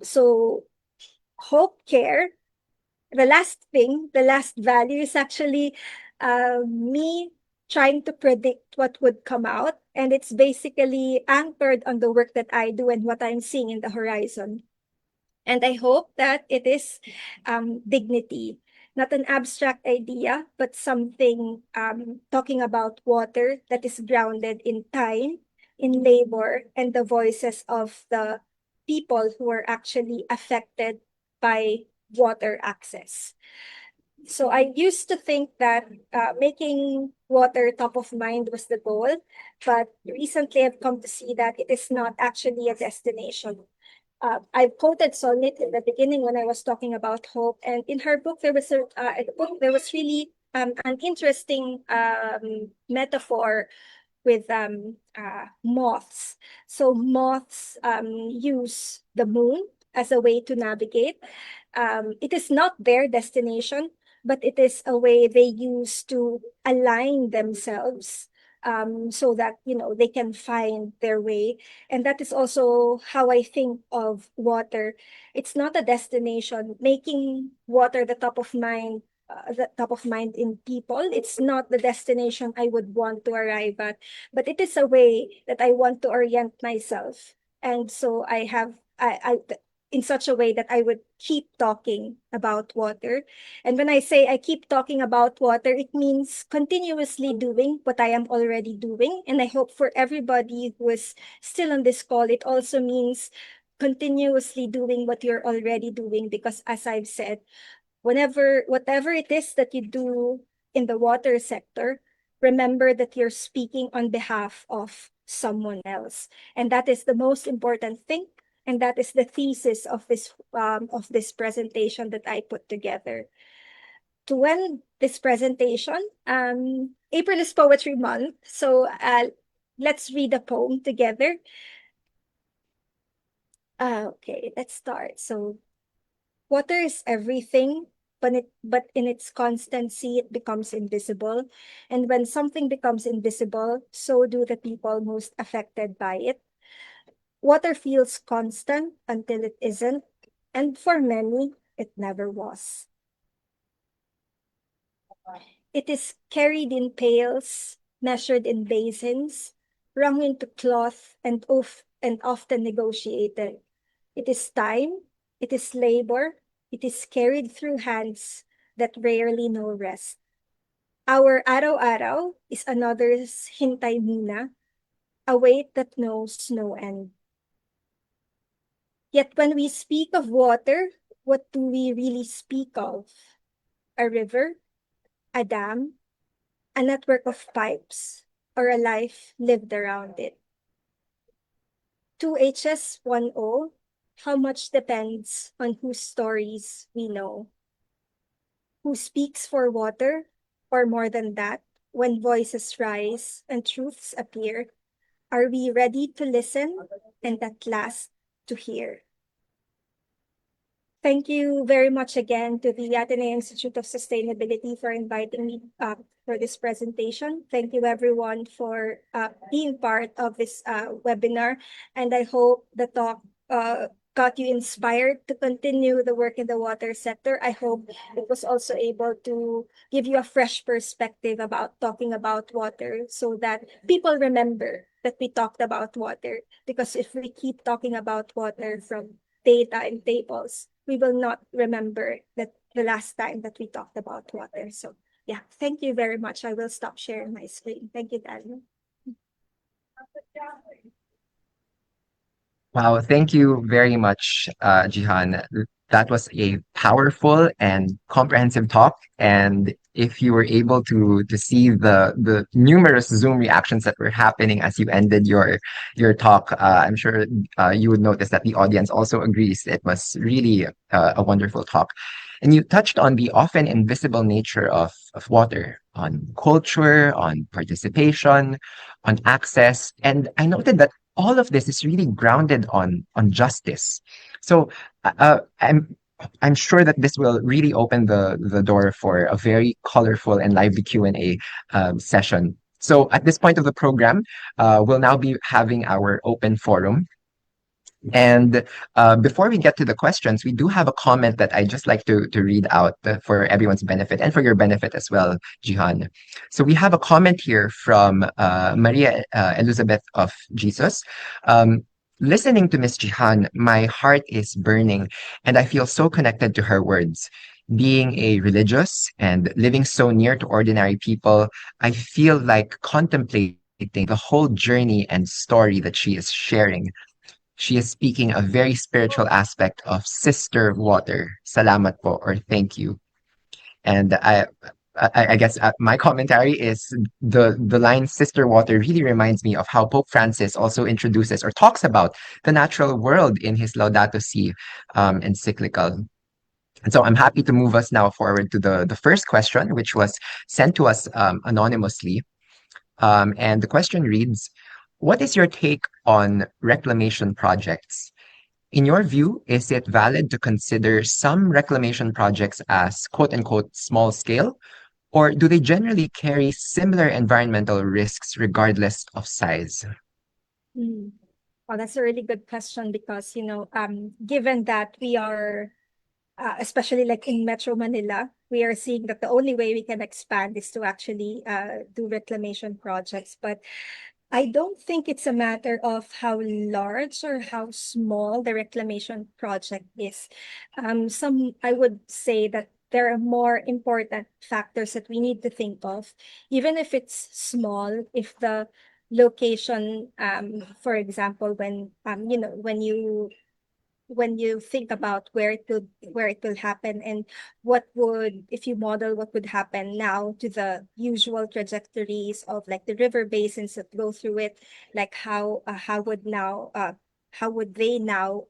So hope, care, the last thing, the last value is actually me trying to predict what would come out. And it's basically anchored on the work that I do and what I'm seeing in the horizon. And I hope that it is dignity, not an abstract idea, but something talking about water that is grounded in time, in labor, and the voices of the people who are actually affected by water access. So I used to think that making water top of mind was the goal, but recently I've come to see that it is not actually a destination. I quoted Sonnet in the beginning when I was talking about hope, and in her book there was really an interesting metaphor with moths. So moths use the moon as a way to navigate. It is not their destination, but it is a way they use to align themselves, so that they can find their way. And that is also how I think of water. It's not a destination. Making water the top of mind in people. It's not the destination I would want to arrive at, but it is a way that I want to orient myself. And so I in such a way that I would keep talking about water. And when I say I keep talking about water, it means continuously doing what I am already doing. And I hope for everybody who is still on this call, it also means continuously doing what you're already doing. Because as I've said, whatever it is that you do in the water sector, remember that you're speaking on behalf of someone else. And that is the most important thing. And that is the thesis of this presentation that I put together. To end this presentation, April is Poetry Month, so let's read a poem together. Okay, let's start. So, water is everything, but in its constancy, it becomes invisible. And when something becomes invisible, so do the people most affected by it. Water feels constant until it isn't, and for many, it never was. It is carried in pails, measured in basins, wrung into cloth, and often negotiated. It is time, it is labor, it is carried through hands that rarely know rest. Our araw-araw is another's hintay muna, a wait that knows no end. Yet when we speak of water, what do we really speak of? A river, a dam, a network of pipes, or a life lived around it. Two H's, one O, how much depends on whose stories we know. Who speaks for water, or more than that, when voices rise and truths appear, are we ready to listen and at last to hear? Thank you very much again to the Ateneo Institute of Sustainability for inviting me for this presentation. Thank you everyone for being part of this webinar. And I hope the talk got you inspired to continue the work in the water sector. I hope it was also able to give you a fresh perspective about talking about water, so that people remember that we talked about water. Because if we keep talking about water from data and tables, we will not remember that the last time that we talked about water. So yeah, thank you very much. I will stop sharing my screen. Thank you, Daniel. Wow, thank you very much, Jihan. That was a powerful and comprehensive talk. And if you were able to see the numerous Zoom reactions that were happening as you ended your talk, I'm sure you would notice that the audience also agrees. It was really a wonderful talk. And you touched on the often invisible nature of water, on culture, on participation, on access. And I noted that all of this is really grounded on justice. So I'm sure that this will really open the door for a very colorful and lively Q&A session. So at this point of the program, we'll now be having our open forum. And before we get to the questions, we do have a comment that I just like to read out for everyone's benefit and for your benefit as well, Jihan. So we have a comment here from Maria Elizabeth of Jesus. Listening to Miss Jihan, my heart is burning, and I feel so connected to her words. Being a religious and living so near to ordinary people, I feel like contemplating the whole journey and story that she is sharing. She is speaking a very spiritual aspect of sister water. Salamat po, or thank you. And I guess my commentary is the line sister water really reminds me of how Pope Francis also introduces or talks about the natural world in his Laudato Si encyclical. And so I'm happy to move us now forward to the first question, which was sent to us anonymously. And the question reads, what is your take on reclamation projects? In your view, is it valid to consider some reclamation projects as quote unquote small scale, or do they generally carry similar environmental risks regardless of size? Mm. Well, that's a really good question because, given that we are, especially like in Metro Manila, we are seeing that the only way we can expand is to actually do reclamation projects. But I don't think it's a matter of how large or how small the reclamation project is. I would say that there are more important factors that we need to think of, even if it's small, if the location, for example, when you think about where it will happen and what would if you model what would happen now to the usual trajectories of like the river basins that go through it, like how would they now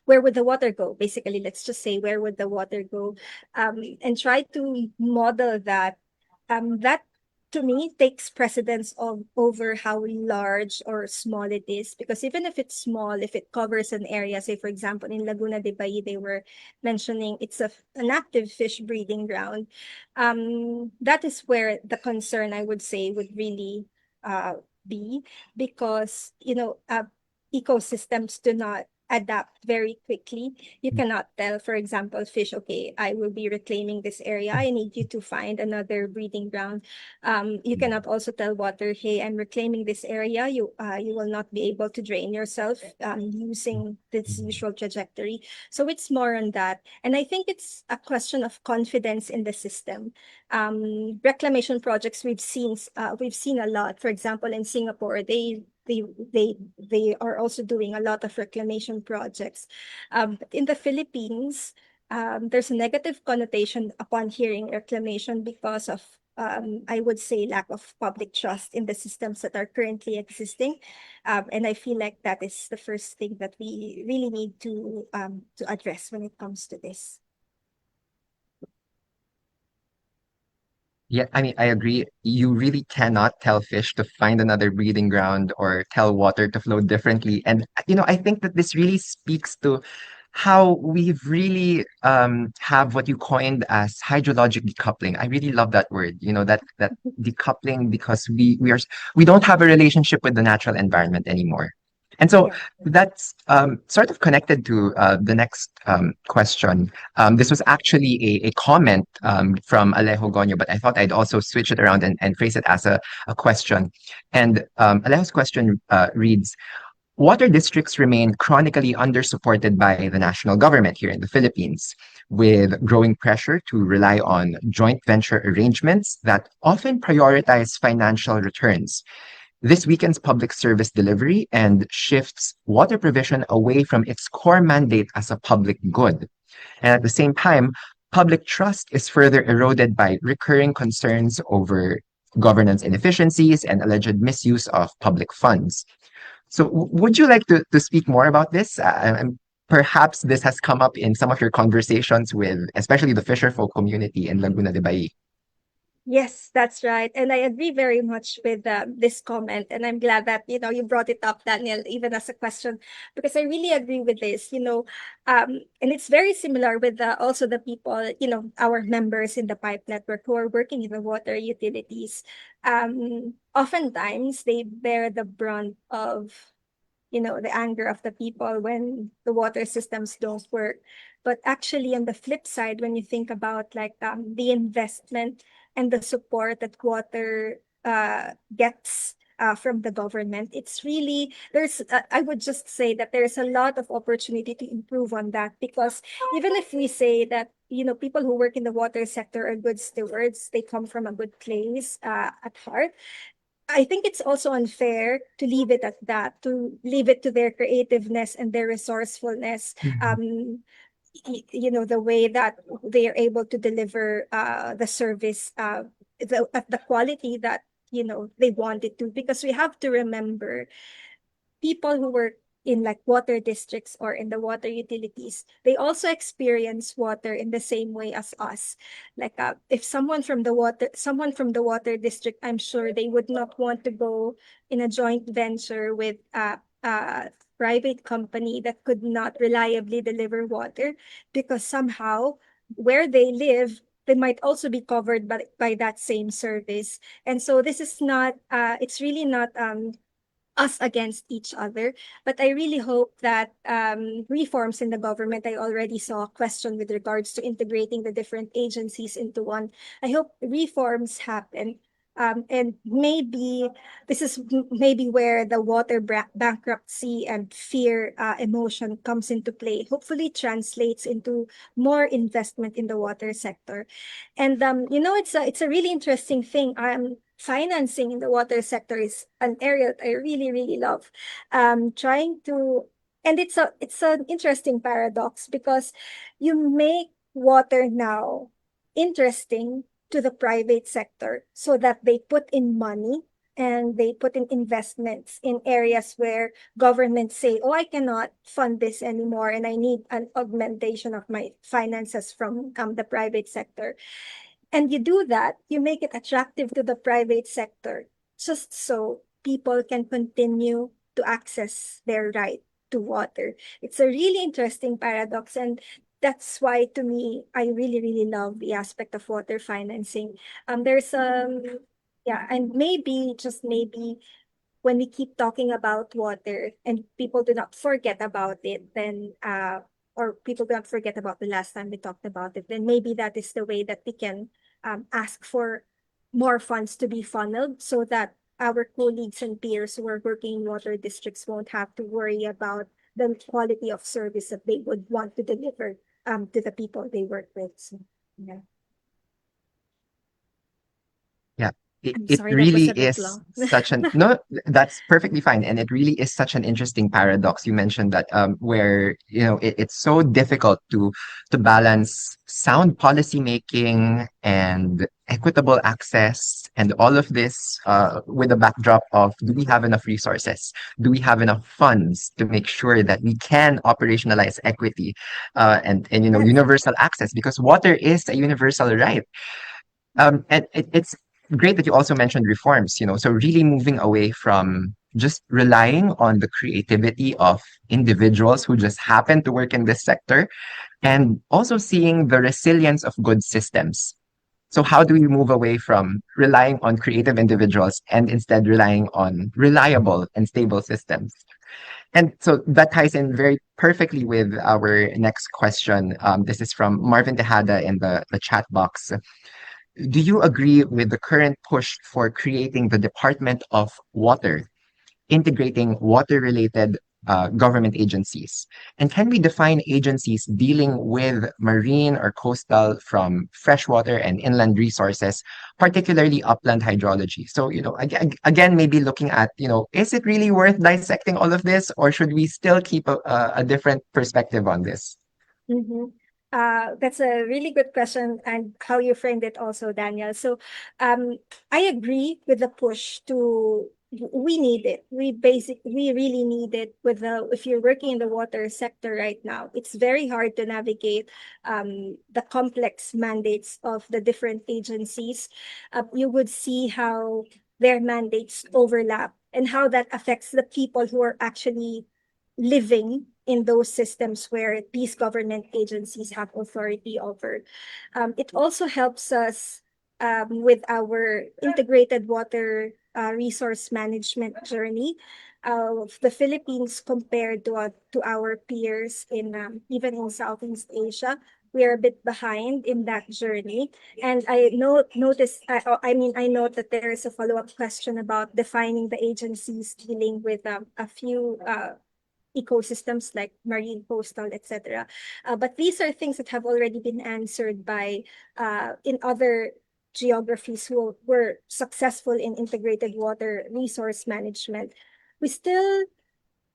where would the water go, basically, let's just say where would the water go, and try to model that. That to me takes precedence over how large or small it is, because even if it's small, if it covers an area, say for example in Laguna de Bay, they were mentioning it's an active fish breeding ground. That is where the concern, I would say, would really be, because ecosystems do not adapt very quickly. You cannot tell, for example, fish, okay, I will be reclaiming this area, I need you to find another breeding ground. You cannot also tell water, hey, I'm reclaiming this area, you will not be able to drain yourself using this usual trajectory. So it's more on that, and I think it's a question of confidence in the system. Reclamation projects we've seen a lot. For example, in Singapore, they are also doing a lot of reclamation projects. But in the Philippines, there's a negative connotation upon hearing reclamation because of, I would say, lack of public trust in the systems that are currently existing. And I feel like that is the first thing that we really need to address when it comes to this. Yeah, I mean, I agree. You really cannot tell fish to find another breeding ground or tell water to flow differently. And, I think that this really speaks to how we've really have what you coined as hydrologic decoupling. I really love that word, that decoupling, because we don't have a relationship with the natural environment anymore. And so Yeah. that's sort of connected to the next question. This was actually a comment from Alejo Gonyo, but I thought I'd also switch it around and phrase it as a question. And Alejo's question reads, water districts remain chronically undersupported by the national government here in the Philippines, with growing pressure to rely on joint venture arrangements that often prioritize financial returns. This weakens public service delivery and shifts water provision away from its core mandate as a public good. And at the same time, public trust is further eroded by recurring concerns over governance inefficiencies and alleged misuse of public funds. So, would you like to speak more about this? I'm perhaps this has come up in some of your conversations with, especially the fisherfolk community in Laguna de Bay. Yes, that's right. And I agree very much with this comment. And I'm glad that, you brought it up, Daniel, even as a question, because I really agree with this, and it's very similar with also the people, our members in the pipe network who are working in the water utilities. Oftentimes they bear the brunt of the anger of the people when the water systems don't work. But actually, on the flip side, when you think about like the investment and the support that water gets from the government, it's really I would just say that there's a lot of opportunity to improve on that, because even if we say that people who work in the water sector are good stewards, they come from a good place at heart. I think it's also unfair to leave it at that, to leave it to their creativeness and their resourcefulness. Mhm. The way that they are able to deliver the service at the quality that they want it to, because we have to remember people who work in like water districts or in the water utilities, they also experience water in the same way as us. Like if someone from the water district, I'm sure they would not want to go in a joint venture with a private company that could not reliably deliver water, because somehow where they live, they might also be covered by that same service. And so this is not it's really not us against each other. But I really hope that reforms in the government, I already saw a question with regards to integrating the different agencies into one. I hope reforms happen. And maybe this is maybe where the water bankruptcy and fear emotion comes into play. Hopefully translates into more investment in the water sector. And it's a really interesting thing. Financing in the water sector is an area that I really, really love. Trying to, and it's an interesting paradox, because you make water now interesting to the private sector so that they put in money and they put in investments in areas where governments say, oh, I cannot fund this anymore and I need an augmentation of my finances from the private sector. And you do that, you make it attractive to the private sector, just so people can continue to access their right to water. It's a really interesting paradox. And that's why, to me, I really, really love the aspect of water financing. There's yeah, and maybe, just maybe, when we keep talking about water and people do not forget about it, then or people do not forget about the last time we talked about it, then maybe that is the way that we can ask for more funds to be funneled, so that our colleagues and peers who are working in water districts won't have to worry about the quality of service that they would want to deliver to the people they work with. So, yeah. Yeah, it, I'm it sorry, that was really a bit is long. such an no, that's perfectly fine. And it really is such an interesting paradox. You mentioned that where it's so difficult to balance sound policy making and equitable access and all of this with the backdrop of, do we have enough resources? Do we have enough funds to make sure that we can operationalize equity and Yes. universal access, because water is a universal right. And it's great that you also mentioned reforms, so really moving away from just relying on the creativity of individuals who just happen to work in this sector, and also seeing the resilience of good systems. So how do we move away from relying on creative individuals and instead relying on reliable and stable systems? And so that ties in very perfectly with our next question. This is from Marvin Tejada in the chat box. Do you agree with the current push for creating the Department of Water, integrating water-related government agencies? And can we define agencies dealing with marine or coastal, from freshwater and inland resources, particularly upland hydrology? So, again, maybe looking at, is it really worth dissecting all of this, or should we still keep a different perspective on this? Mm-hmm. That's a really good question, and how you framed it also, Daniel. So, I agree with the push to we need it. We really need it if you're working in the water sector right now, it's very hard to navigate the complex mandates of the different agencies. You would see how their mandates overlap and how that affects the people who are actually living in those systems where these government agencies have authority over. It also helps us with our integrated water resource management journey of the Philippines compared to our peers in even in Southeast Asia. We are a bit behind in that journey. And I note that there is a follow-up question about defining the agencies dealing with a few ecosystems like marine, coastal, etc. But these are things that have already been answered by in other geographies who were successful in integrated water resource management. We still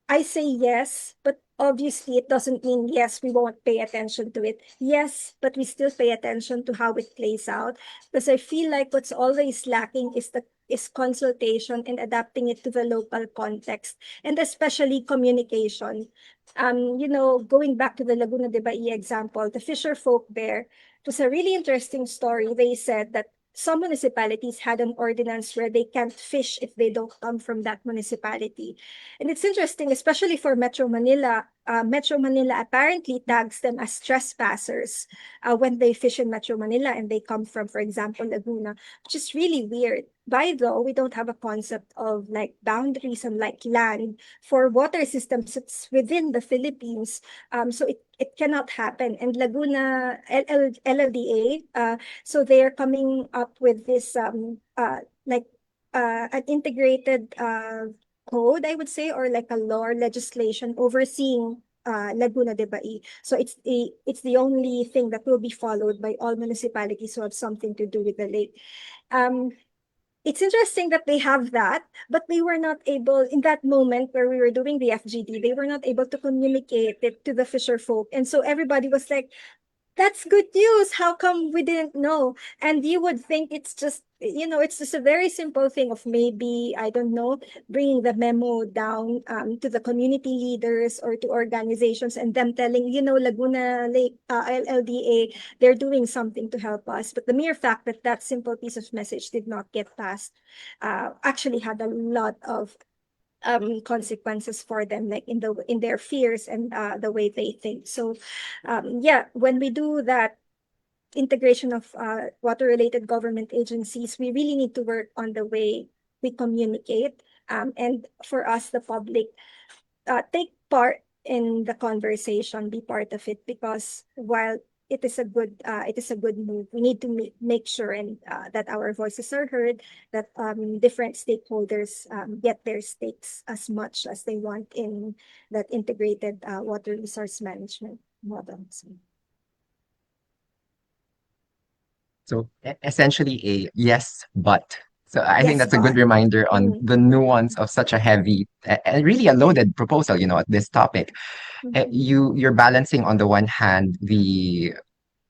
I say yes, but obviously it doesn't mean yes, we won't pay attention to it. Yes, but we still pay attention to how it plays out. Because I feel like what's always lacking is consultation and adapting it to the local context, and especially communication. Going back to the Laguna de Baia example, the fisher folk there, it was a really interesting story. They said that some municipalities had an ordinance where they can't fish if they don't come from that municipality. And it's interesting, especially for Metro Manila. Metro Manila apparently tags them as trespassers when they fish in Metro Manila and they come from, for example, Laguna, which is really weird. By though, we don't have a concept of like boundaries and like land for water systems that's within the Philippines. So it cannot happen. And Laguna LLDA, so they are coming up with this an integrated code, I would say, or like a law or legislation overseeing Laguna de Bai. So it's the only thing that will be followed by all municipalities who have something to do with the lake. It's interesting that they have that, but they were not able, in that moment where we were doing the FGD, they were not able to communicate it to the fisher folk. And so everybody was like, that's good news. How come we didn't know? And you would think it's just a very simple thing of maybe, I don't know, bringing the memo down to the community leaders or to organizations and them telling, Laguna Lake LLDA, they're doing something to help us. But the mere fact that that simple piece of message did not get passed actually had a lot of consequences for them, like in their fears and the way they think. So when we do that integration of water related government agencies, we really need to work on the way we communicate, and for us, the public, take part in the conversation, be part of it, because while it is a good move, we need to make sure and that our voices are heard, that different stakeholders get their stakes as much as they want in that integrated water resource management model. So essentially a yes, but. So I think Yes, that's a good but reminder on the nuance of such a heavy and really a loaded proposal, at this topic. You're balancing on the one hand the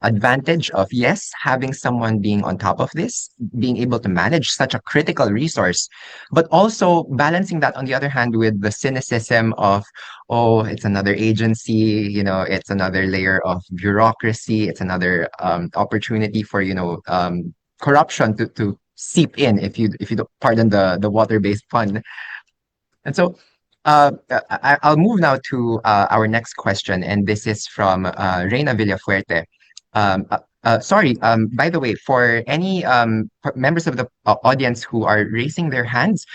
advantage of, yes, having someone being on top of this, being able to manage such a critical resource, but also balancing that on the other hand with the cynicism of, oh, it's another agency, it's another layer of bureaucracy, it's another opportunity for, corruption to seep in, if you don't pardon the water-based pun. And so I'll move now to our next question, and this is from Reina Villafuerte. Sorry, by the way, for any members of the audience who are raising their hands,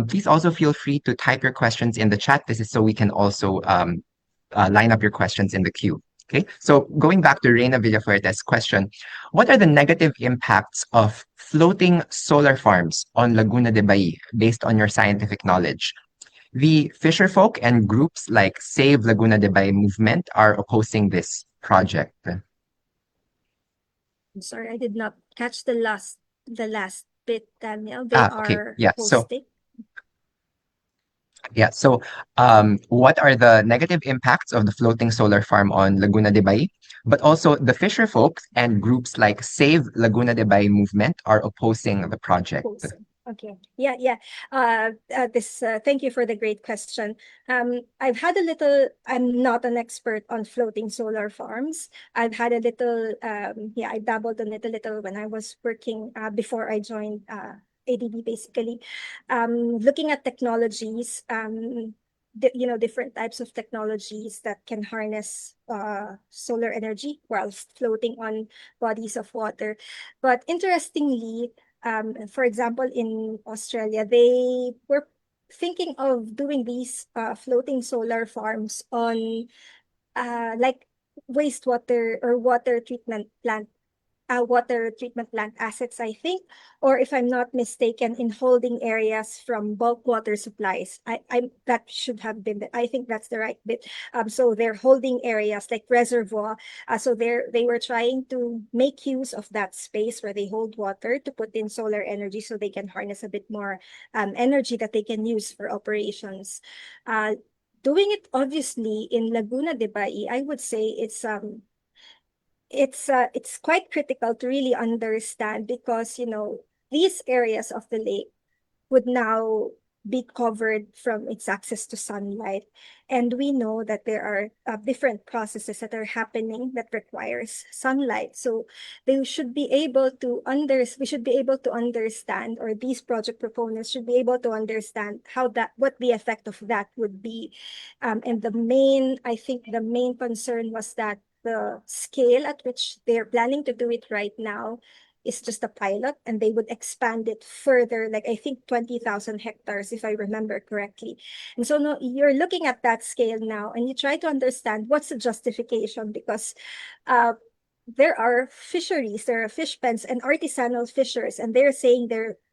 please also feel free to type your questions in the chat. This is so we can also line up your questions in the queue. Okay, so going back to Reina Villafuerte's question, what are the negative impacts of floating solar farms on Laguna de Bai based on your scientific knowledge? The fisherfolk and groups like Save Laguna de Bay movement are opposing this project. I'm sorry, I did not catch the last bit, Daniel. They Okay. are Yeah. So, hosting. yeah. So, what are the negative impacts of the floating solar farm on Laguna de Bay? But also, the fisherfolk and groups like Save Laguna de Bay movement are opposing the project. Okay. Yeah, yeah. Thank you for the great question. I've had a little, I'm not an expert on floating solar farms. I've had a little, yeah, I dabbled in it a little when I was working, before I joined, ADB basically. Looking at technologies, different types of technologies that can harness, solar energy while floating on bodies of water. But interestingly, for example, in Australia, they were thinking of doing these, floating solar farms on, like wastewater or water treatment plant assets, I think, or if I'm not mistaken, in holding areas from bulk water supplies. That should have been I think that's the right bit. So they're holding areas like reservoir. So they were trying to make use of that space where they hold water to put in solar energy, so they can harness a bit more, energy that they can use for operations. Doing it obviously in Laguna de Bai, I would say it's quite critical to really understand, because these areas of the lake would now be covered from its access to sunlight, and we know that there are, different processes that are happening that requires sunlight. So they should be able to we should be able to understand, or these project proponents should be able to understand what the effect of that would be. And I think the main concern was that the scale at which they're planning to do it right now is just a pilot, and they would expand it further, like I think 20,000 hectares, if I remember correctly. And so no, you're looking at that scale now, and you try to understand what's the justification, because uh, there are fisheries, there are fish pens and artisanal fishers, and they're saying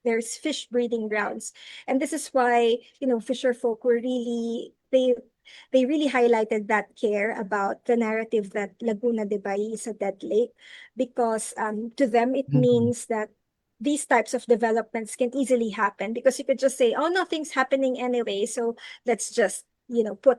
there's fish breeding grounds. And this is why, fisher folk were really, they really highlighted that care about the narrative that Laguna de Bay is a dead lake, because to them it Mhm. means that these types of developments can easily happen, because you could just say, oh, nothing's happening anyway, so let's just, put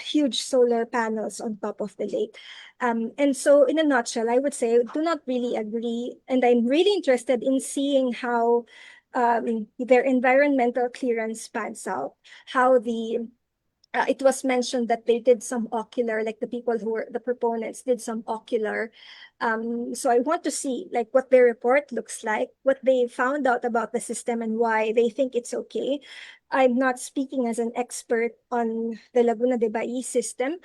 huge solar panels on top of the lake. And so in a nutshell, I would say do not really agree. And I'm really interested in seeing how, their environmental clearance pans out, how it was mentioned that they did some ocular, like the people who were the proponents did some ocular. So I want to see like what their report looks like, what they found out about the system and why they think it's okay. I'm not speaking as an expert on the Laguna de Bai system,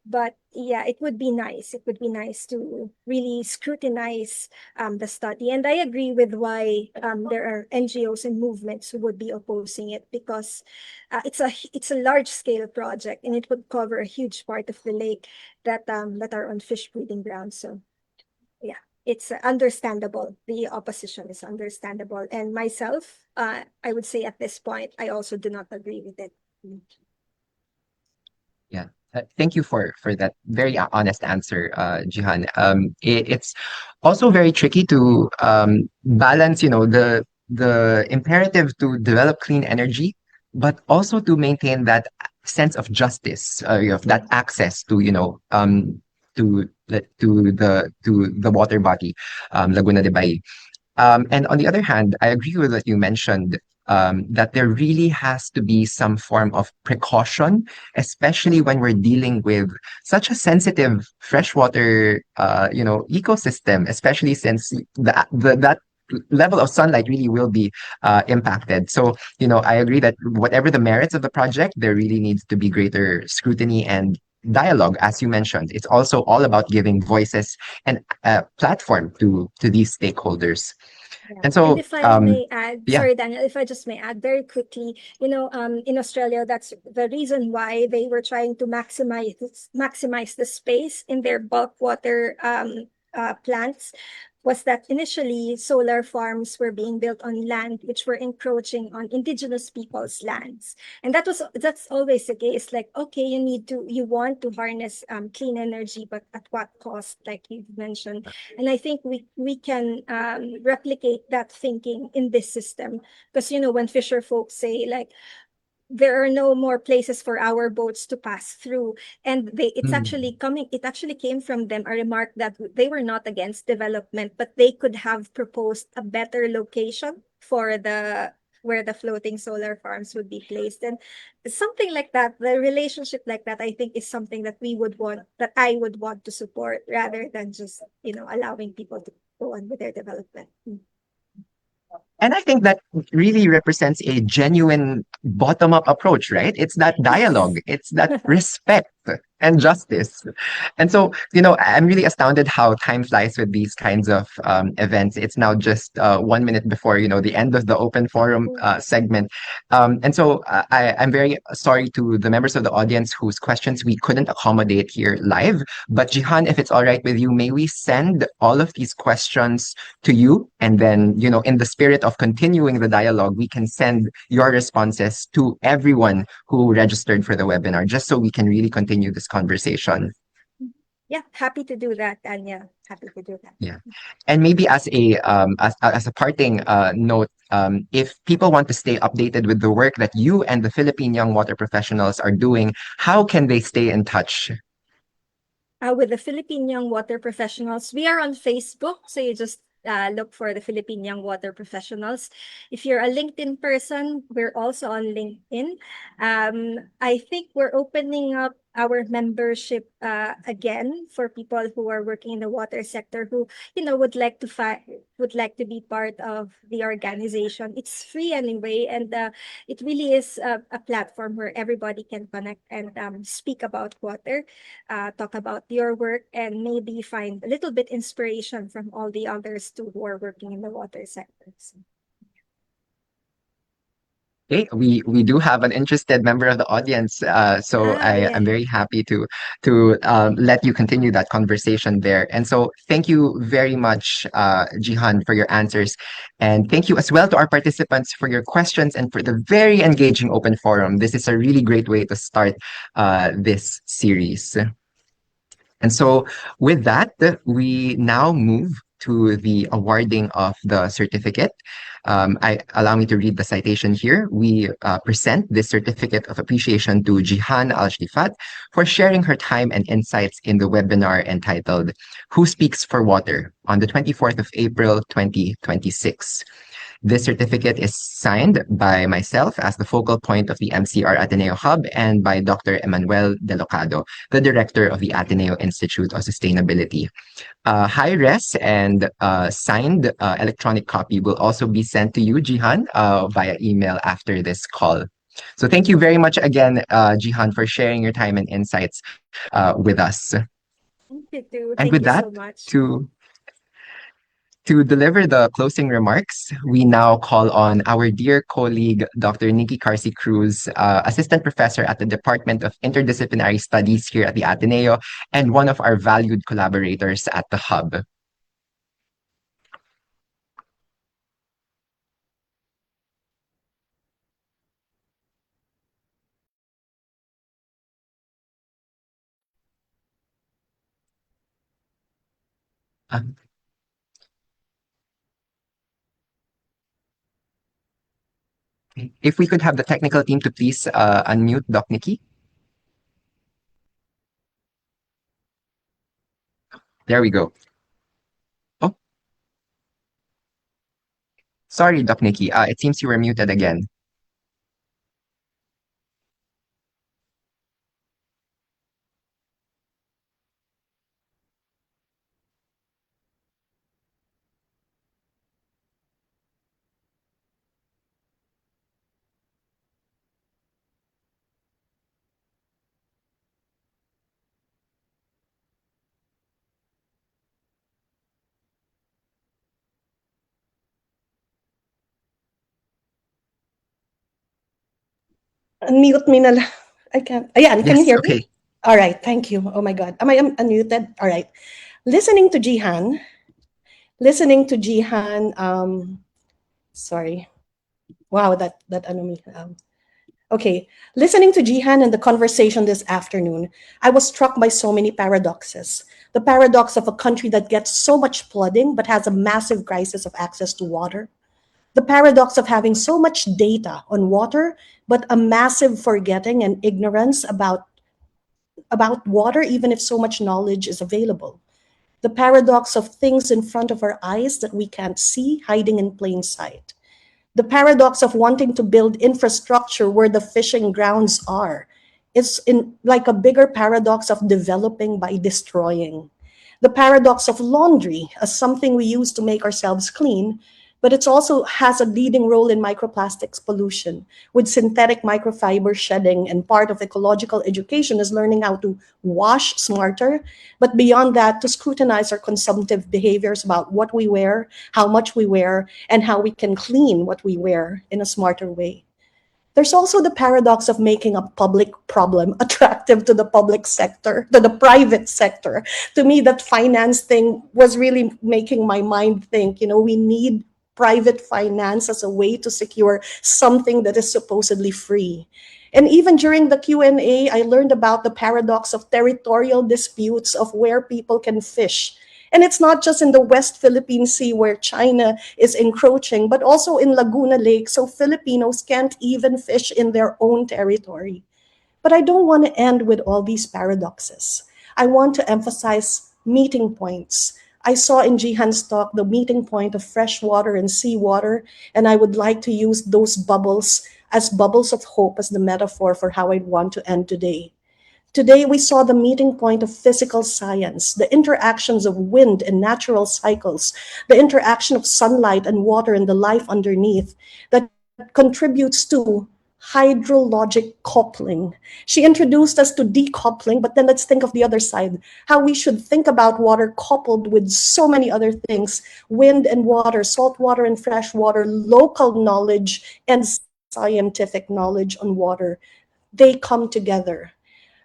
but yeah, it would be nice. It would be nice to really scrutinize, the study. And I agree with why, there are NGOs and movements who would be opposing it, because it's a large scale project, and it would cover a huge part of the lake that are on fish breeding grounds. So yeah, it's understandable. The opposition is understandable, and myself, I would say at this point, I also do not agree with it. Yeah. Thank you for that very honest answer, Jihan. It's also very tricky to balance, the imperative to develop clean energy, but also to maintain that sense of justice, of that access to, to the water body, Laguna de Bay. And on the other hand, I agree with what you mentioned, that there really has to be some form of precaution, especially when we're dealing with such a sensitive freshwater, ecosystem, especially since that level of sunlight really will be impacted. So, I agree that whatever the merits of the project, there really needs to be greater scrutiny and dialogue, as you mentioned. It's also all about giving voices and platform to these stakeholders. Yeah. And And so, if I may add, yeah, sorry, Daniel, if I just may add very quickly, in Australia, that's the reason why they were trying to maximize the space in their bulk water, plants, was that initially solar farms were being built on land which were encroaching on indigenous people's lands. And that's always the case. Like, okay, you want to harness, clean energy, but at what cost, like you've mentioned. And I think we can, replicate that thinking in this system, because when fisher folks say like, there are no more places for our boats to pass through. And it actually came from them, a remark that they were not against development, but they could have proposed a better location for where the floating solar farms would be placed. And something like that, the relationship like that, I think is something that I would want to support, rather than just, allowing people to go on with their development. And I think that really represents a genuine bottom up approach, right? It's that dialogue, it's that respect and justice. And so, I'm really astounded how time flies with these kinds of events. It's now just 1 minute before, the end of the open forum segment. And so I'm very sorry to the members of the audience whose questions we couldn't accommodate here live. But Jihan, if it's all right with you, may we send all of these questions to you? And then, in the spirit of continuing the dialogue, we can send your responses to everyone who registered for the webinar, just so we can really continue this conversation. Yeah, happy to do that, Anya. Happy to do that. Yeah, and maybe as a parting note, if people want to stay updated with the work that you and the Philippine Young Water Professionals are doing, how can they stay in touch? With the Philippine Young Water Professionals, we are on Facebook, so you just look for the Philippine Young Water Professionals. If you're a LinkedIn person, we're also on LinkedIn. I think we're opening up our membership again for people who are working in the water sector who would like to be part of the organization. It's free anyway, and it really is a platform where everybody can connect and speak about water, talk about your work, and maybe find a little bit inspiration from all the others too who are working in the water sectors. Okay, we do have an interested member of the audience, so I'm Yeah. very happy to let you continue that conversation there. And so, thank you very much, Jihan, for your answers, and thank you as well to our participants for your questions and for the very engaging open forum. This is a really great way to start this series. And so, with that, we now move to the awarding of the certificate. Allow me to read the citation here. We present this certificate of appreciation to Jihan Al-Shdifat for sharing her time and insights in the webinar entitled "Who Speaks for Water" on the 24th of April, 2026. This certificate is signed by myself as the focal point of the MCR Ateneo Hub and by Dr. Emmanuel Delocado, the director of the Ateneo Institute of Sustainability. High-res and signed electronic copy will also be sent to you, Jihan, via email after this call. So thank you very much again, Jihan, for sharing your time and insights with us. Thank you too. And Thank with you that, so much. to deliver the closing remarks, we now call on our dear colleague, Dr. Nikki Carci Cruz, Assistant Professor at the Department of Interdisciplinary Studies here at the Ateneo, and one of our valued collaborators at the Hub. Um, if we could have the technical team to please unmute Doc Nikki. There we go. Oh, sorry, Doc Nikki. It seems you were muted again. Unmute me na lang. I can't. Ayan, can you Yes, hear me? okay. All right, thank you. Oh my God. Am I unmuted? All right. Listening to Jihan, sorry. Wow, that ano me. Okay. Listening to Jihan and the conversation this afternoon, I was struck by so many paradoxes. The paradox of a country that gets so much flooding but has a massive crisis of access to water. The paradox of having so much data on water, but a massive forgetting and ignorance about water, even if so much knowledge is available. The paradox of things in front of our eyes that we can't see, hiding in plain sight. The paradox of wanting to build infrastructure where the fishing grounds are. It's in like a bigger paradox of developing by destroying. The paradox of laundry as something we use to make ourselves clean, but it also has a leading role in microplastics pollution, with synthetic microfiber shedding, and part of ecological education is learning how to wash smarter, but beyond that, to scrutinize our consumptive behaviors about what we wear, how much we wear, and how we can clean what we wear in a smarter way. There's also the paradox of making a public problem attractive to the public sector, to the private sector. To me, that finance thing was really making my mind think, we need private finance as a way to secure something that is supposedly free. And even during the Q&A, I learned about the paradox of territorial disputes of where people can fish. And it's not just in the West Philippine Sea where China is encroaching, but also in Laguna Lake, so Filipinos can't even fish in their own territory. But I don't want to end with all these paradoxes. I want to emphasize meeting points. I saw in Jihan's talk the meeting point of fresh water and seawater, and I would like to use those bubbles as bubbles of hope as the metaphor for how I'd want to end today. Today, we saw the meeting point of physical science, the interactions of wind and natural cycles, the interaction of sunlight and water and the life underneath that contributes to hydrologic coupling. She introduced us to decoupling, but then let's think of the other side, how we should think about water coupled with so many other things, wind and water, salt water and fresh water, local knowledge and scientific knowledge on water. They come together.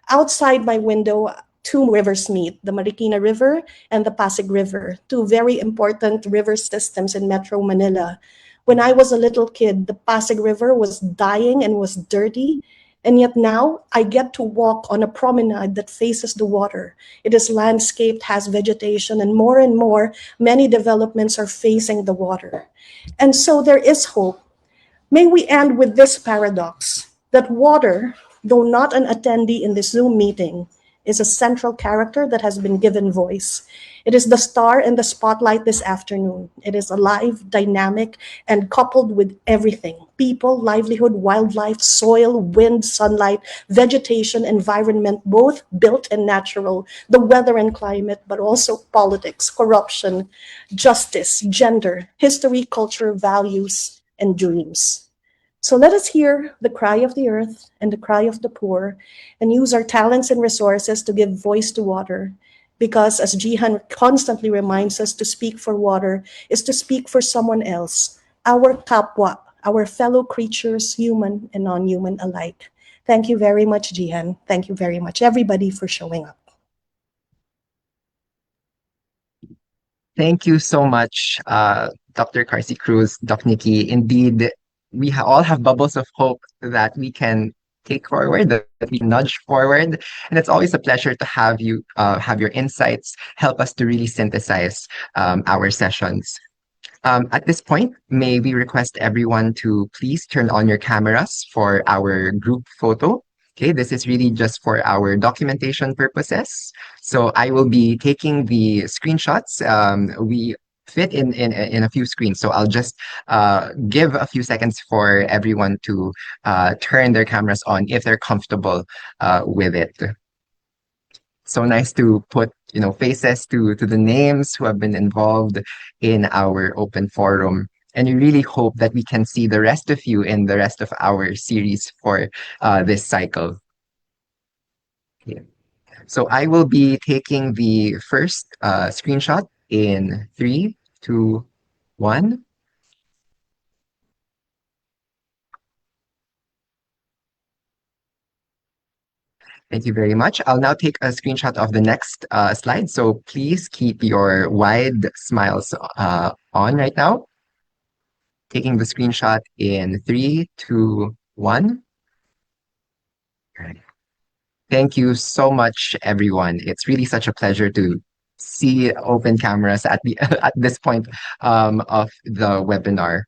Outside my window, two rivers meet, the Marikina River and the Pasig River, two very important river systems in Metro Manila. When I was a little kid, the Pasig River was dying and was dirty, and yet now I get to walk on a promenade that faces the water. It is landscaped, has vegetation, and more, many developments are facing the water. And so there is hope. May we end with this paradox that water, though not an attendee in this Zoom meeting, is a central character that has been given voice. It is the star in the spotlight this afternoon. It is alive, dynamic, and coupled with everything: people, livelihood, wildlife, soil, wind, sunlight, vegetation, environment, both built and natural, the weather and climate, but also politics, corruption, justice, gender, history, culture, values, and dreams. So let us hear the cry of the earth and the cry of the poor and use our talents and resources to give voice to water. Because as Jihan constantly reminds us, to speak for water is to speak for someone else, our kapwa, our fellow creatures, human and non-human alike. Thank you very much, Jihan. Thank you very much, everybody, for showing up. Thank you so much, Dr. Carcy Cruz, Doc Nikki. Indeed, we all have bubbles of hope that we can take forward, that we can nudge forward. And it's always a pleasure to have you have your insights help us to really synthesize our sessions. At this point, may we request everyone to please turn on your cameras for our group photo. Okay, this is really just for our documentation purposes. So I will be taking the screenshots. We fit in a few screens, so I'll just give a few seconds for everyone to turn their cameras on if they're comfortable with it. So nice to put faces to the names who have been involved in our open forum. And we really hope that we can see the rest of you in the rest of our series for this cycle. Yeah. So I will be taking the first screenshot in 3, 2, 1. Thank you very much. I'll now take a screenshot of the next slide. So please keep your wide smiles on right now. Taking the screenshot in 3, 2, 1. All right. Thank you so much, everyone. It's really such a pleasure to see open cameras at the at this point of the webinar.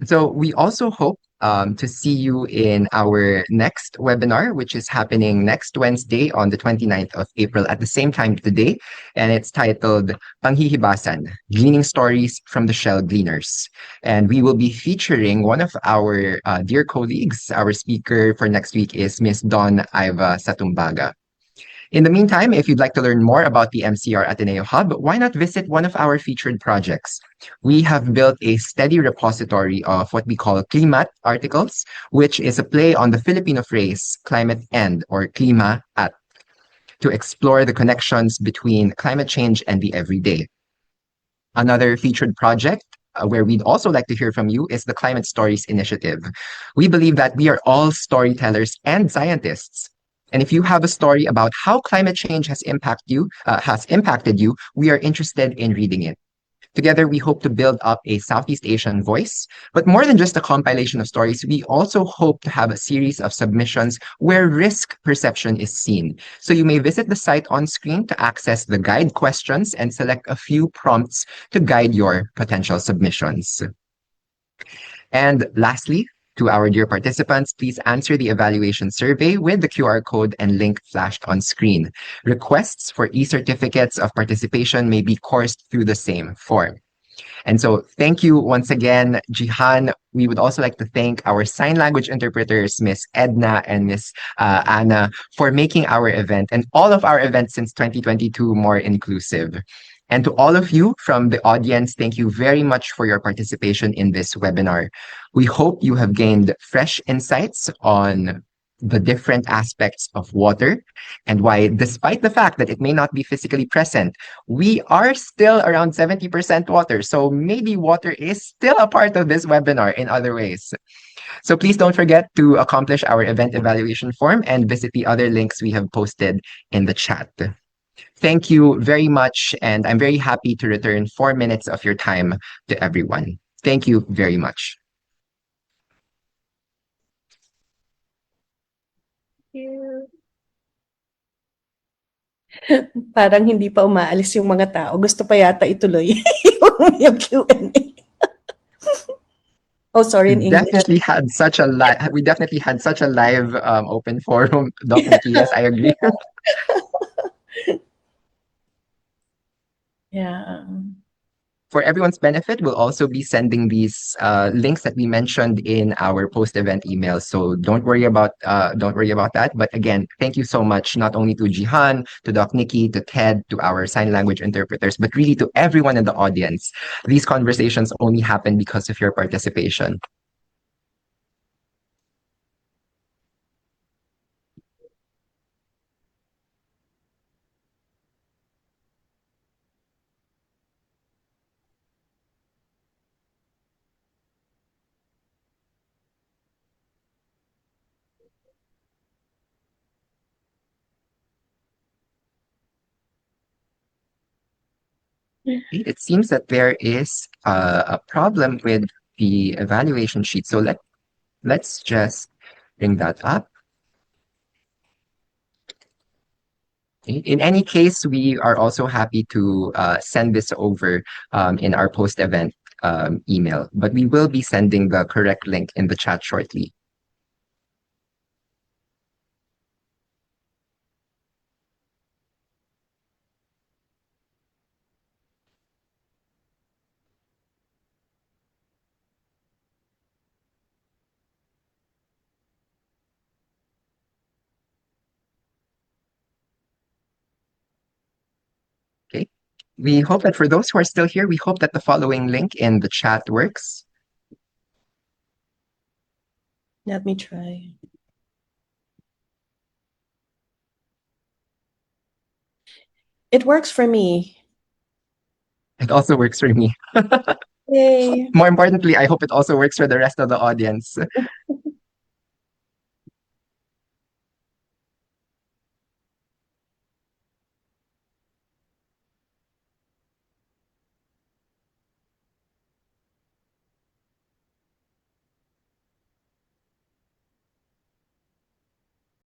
So we also hope to see you in our next webinar, which is happening next Wednesday on the 29th of April at the same time today. And it's titled Panghihibasan, Gleaning Stories from the Shell Gleaners. And we will be featuring one of our dear colleagues. Our speaker for next week is Miss Dawn Iva Satumbaga. In the meantime, if you'd like to learn more about the MCR Ateneo Hub, why not visit one of our featured projects? We have built a steady repository of what we call Klimat articles, which is a play on the Filipino phrase climate end or klima at, to explore the connections between climate change and the everyday. Another featured project where we'd also like to hear from you is the Climate Stories Initiative. We believe that we are all storytellers and scientists. And if you have a story about how climate change has impacted you, we are interested in reading it. Together, we hope to build up a Southeast Asian voice. But more than just a compilation of stories, we also hope to have a series of submissions where risk perception is seen. So you may visit the site on screen to access the guide questions and select a few prompts to guide your potential submissions. And lastly, to our dear participants, please answer the evaluation survey with the QR code and link flashed on screen. Requests for e-certificates of participation may be coursed through the same form. And so thank you once again, Jihan. We would also like to thank our sign language interpreters, Miss Edna and Miss Anna, for making our event and all of our events since 2022 more inclusive. And to all of you from the audience, thank you very much for your participation in this webinar. We hope you have gained fresh insights on the different aspects of water and why, despite the fact that it may not be physically present, we are still around 70% water. So maybe water is still a part of this webinar in other ways. So please don't forget to accomplish our event evaluation form and visit the other links we have posted in the chat. Thank you very much, and I'm very happy to return 4 minutes of your time to everyone. Thank you very much. You. Parang hindi pa umaalis yung mga tao. Gusto pa yata ituloy yung Q&A. Oh, sorry, in English. We definitely had such a live open forum, Doc Nikki. Yes, I agree. Yeah. For everyone's benefit, we'll also be sending these links that we mentioned in our post-event email. So don't worry about that. But again, thank you so much, not only to Jihan, to Doc Nikki, to Ted, to our sign language interpreters, but really to everyone in the audience. These conversations only happen because of your participation. It seems that there is a problem with the evaluation sheet. So let's just bring that up. In any case, we are also happy to send this over in our post-event email, but we will be sending the correct link in the chat shortly. Okay. We hope that for those who are still here, we hope that the following link in the chat works. Let me try. It works for me. It also works for me. Yay. More importantly, I hope it also works for the rest of the audience.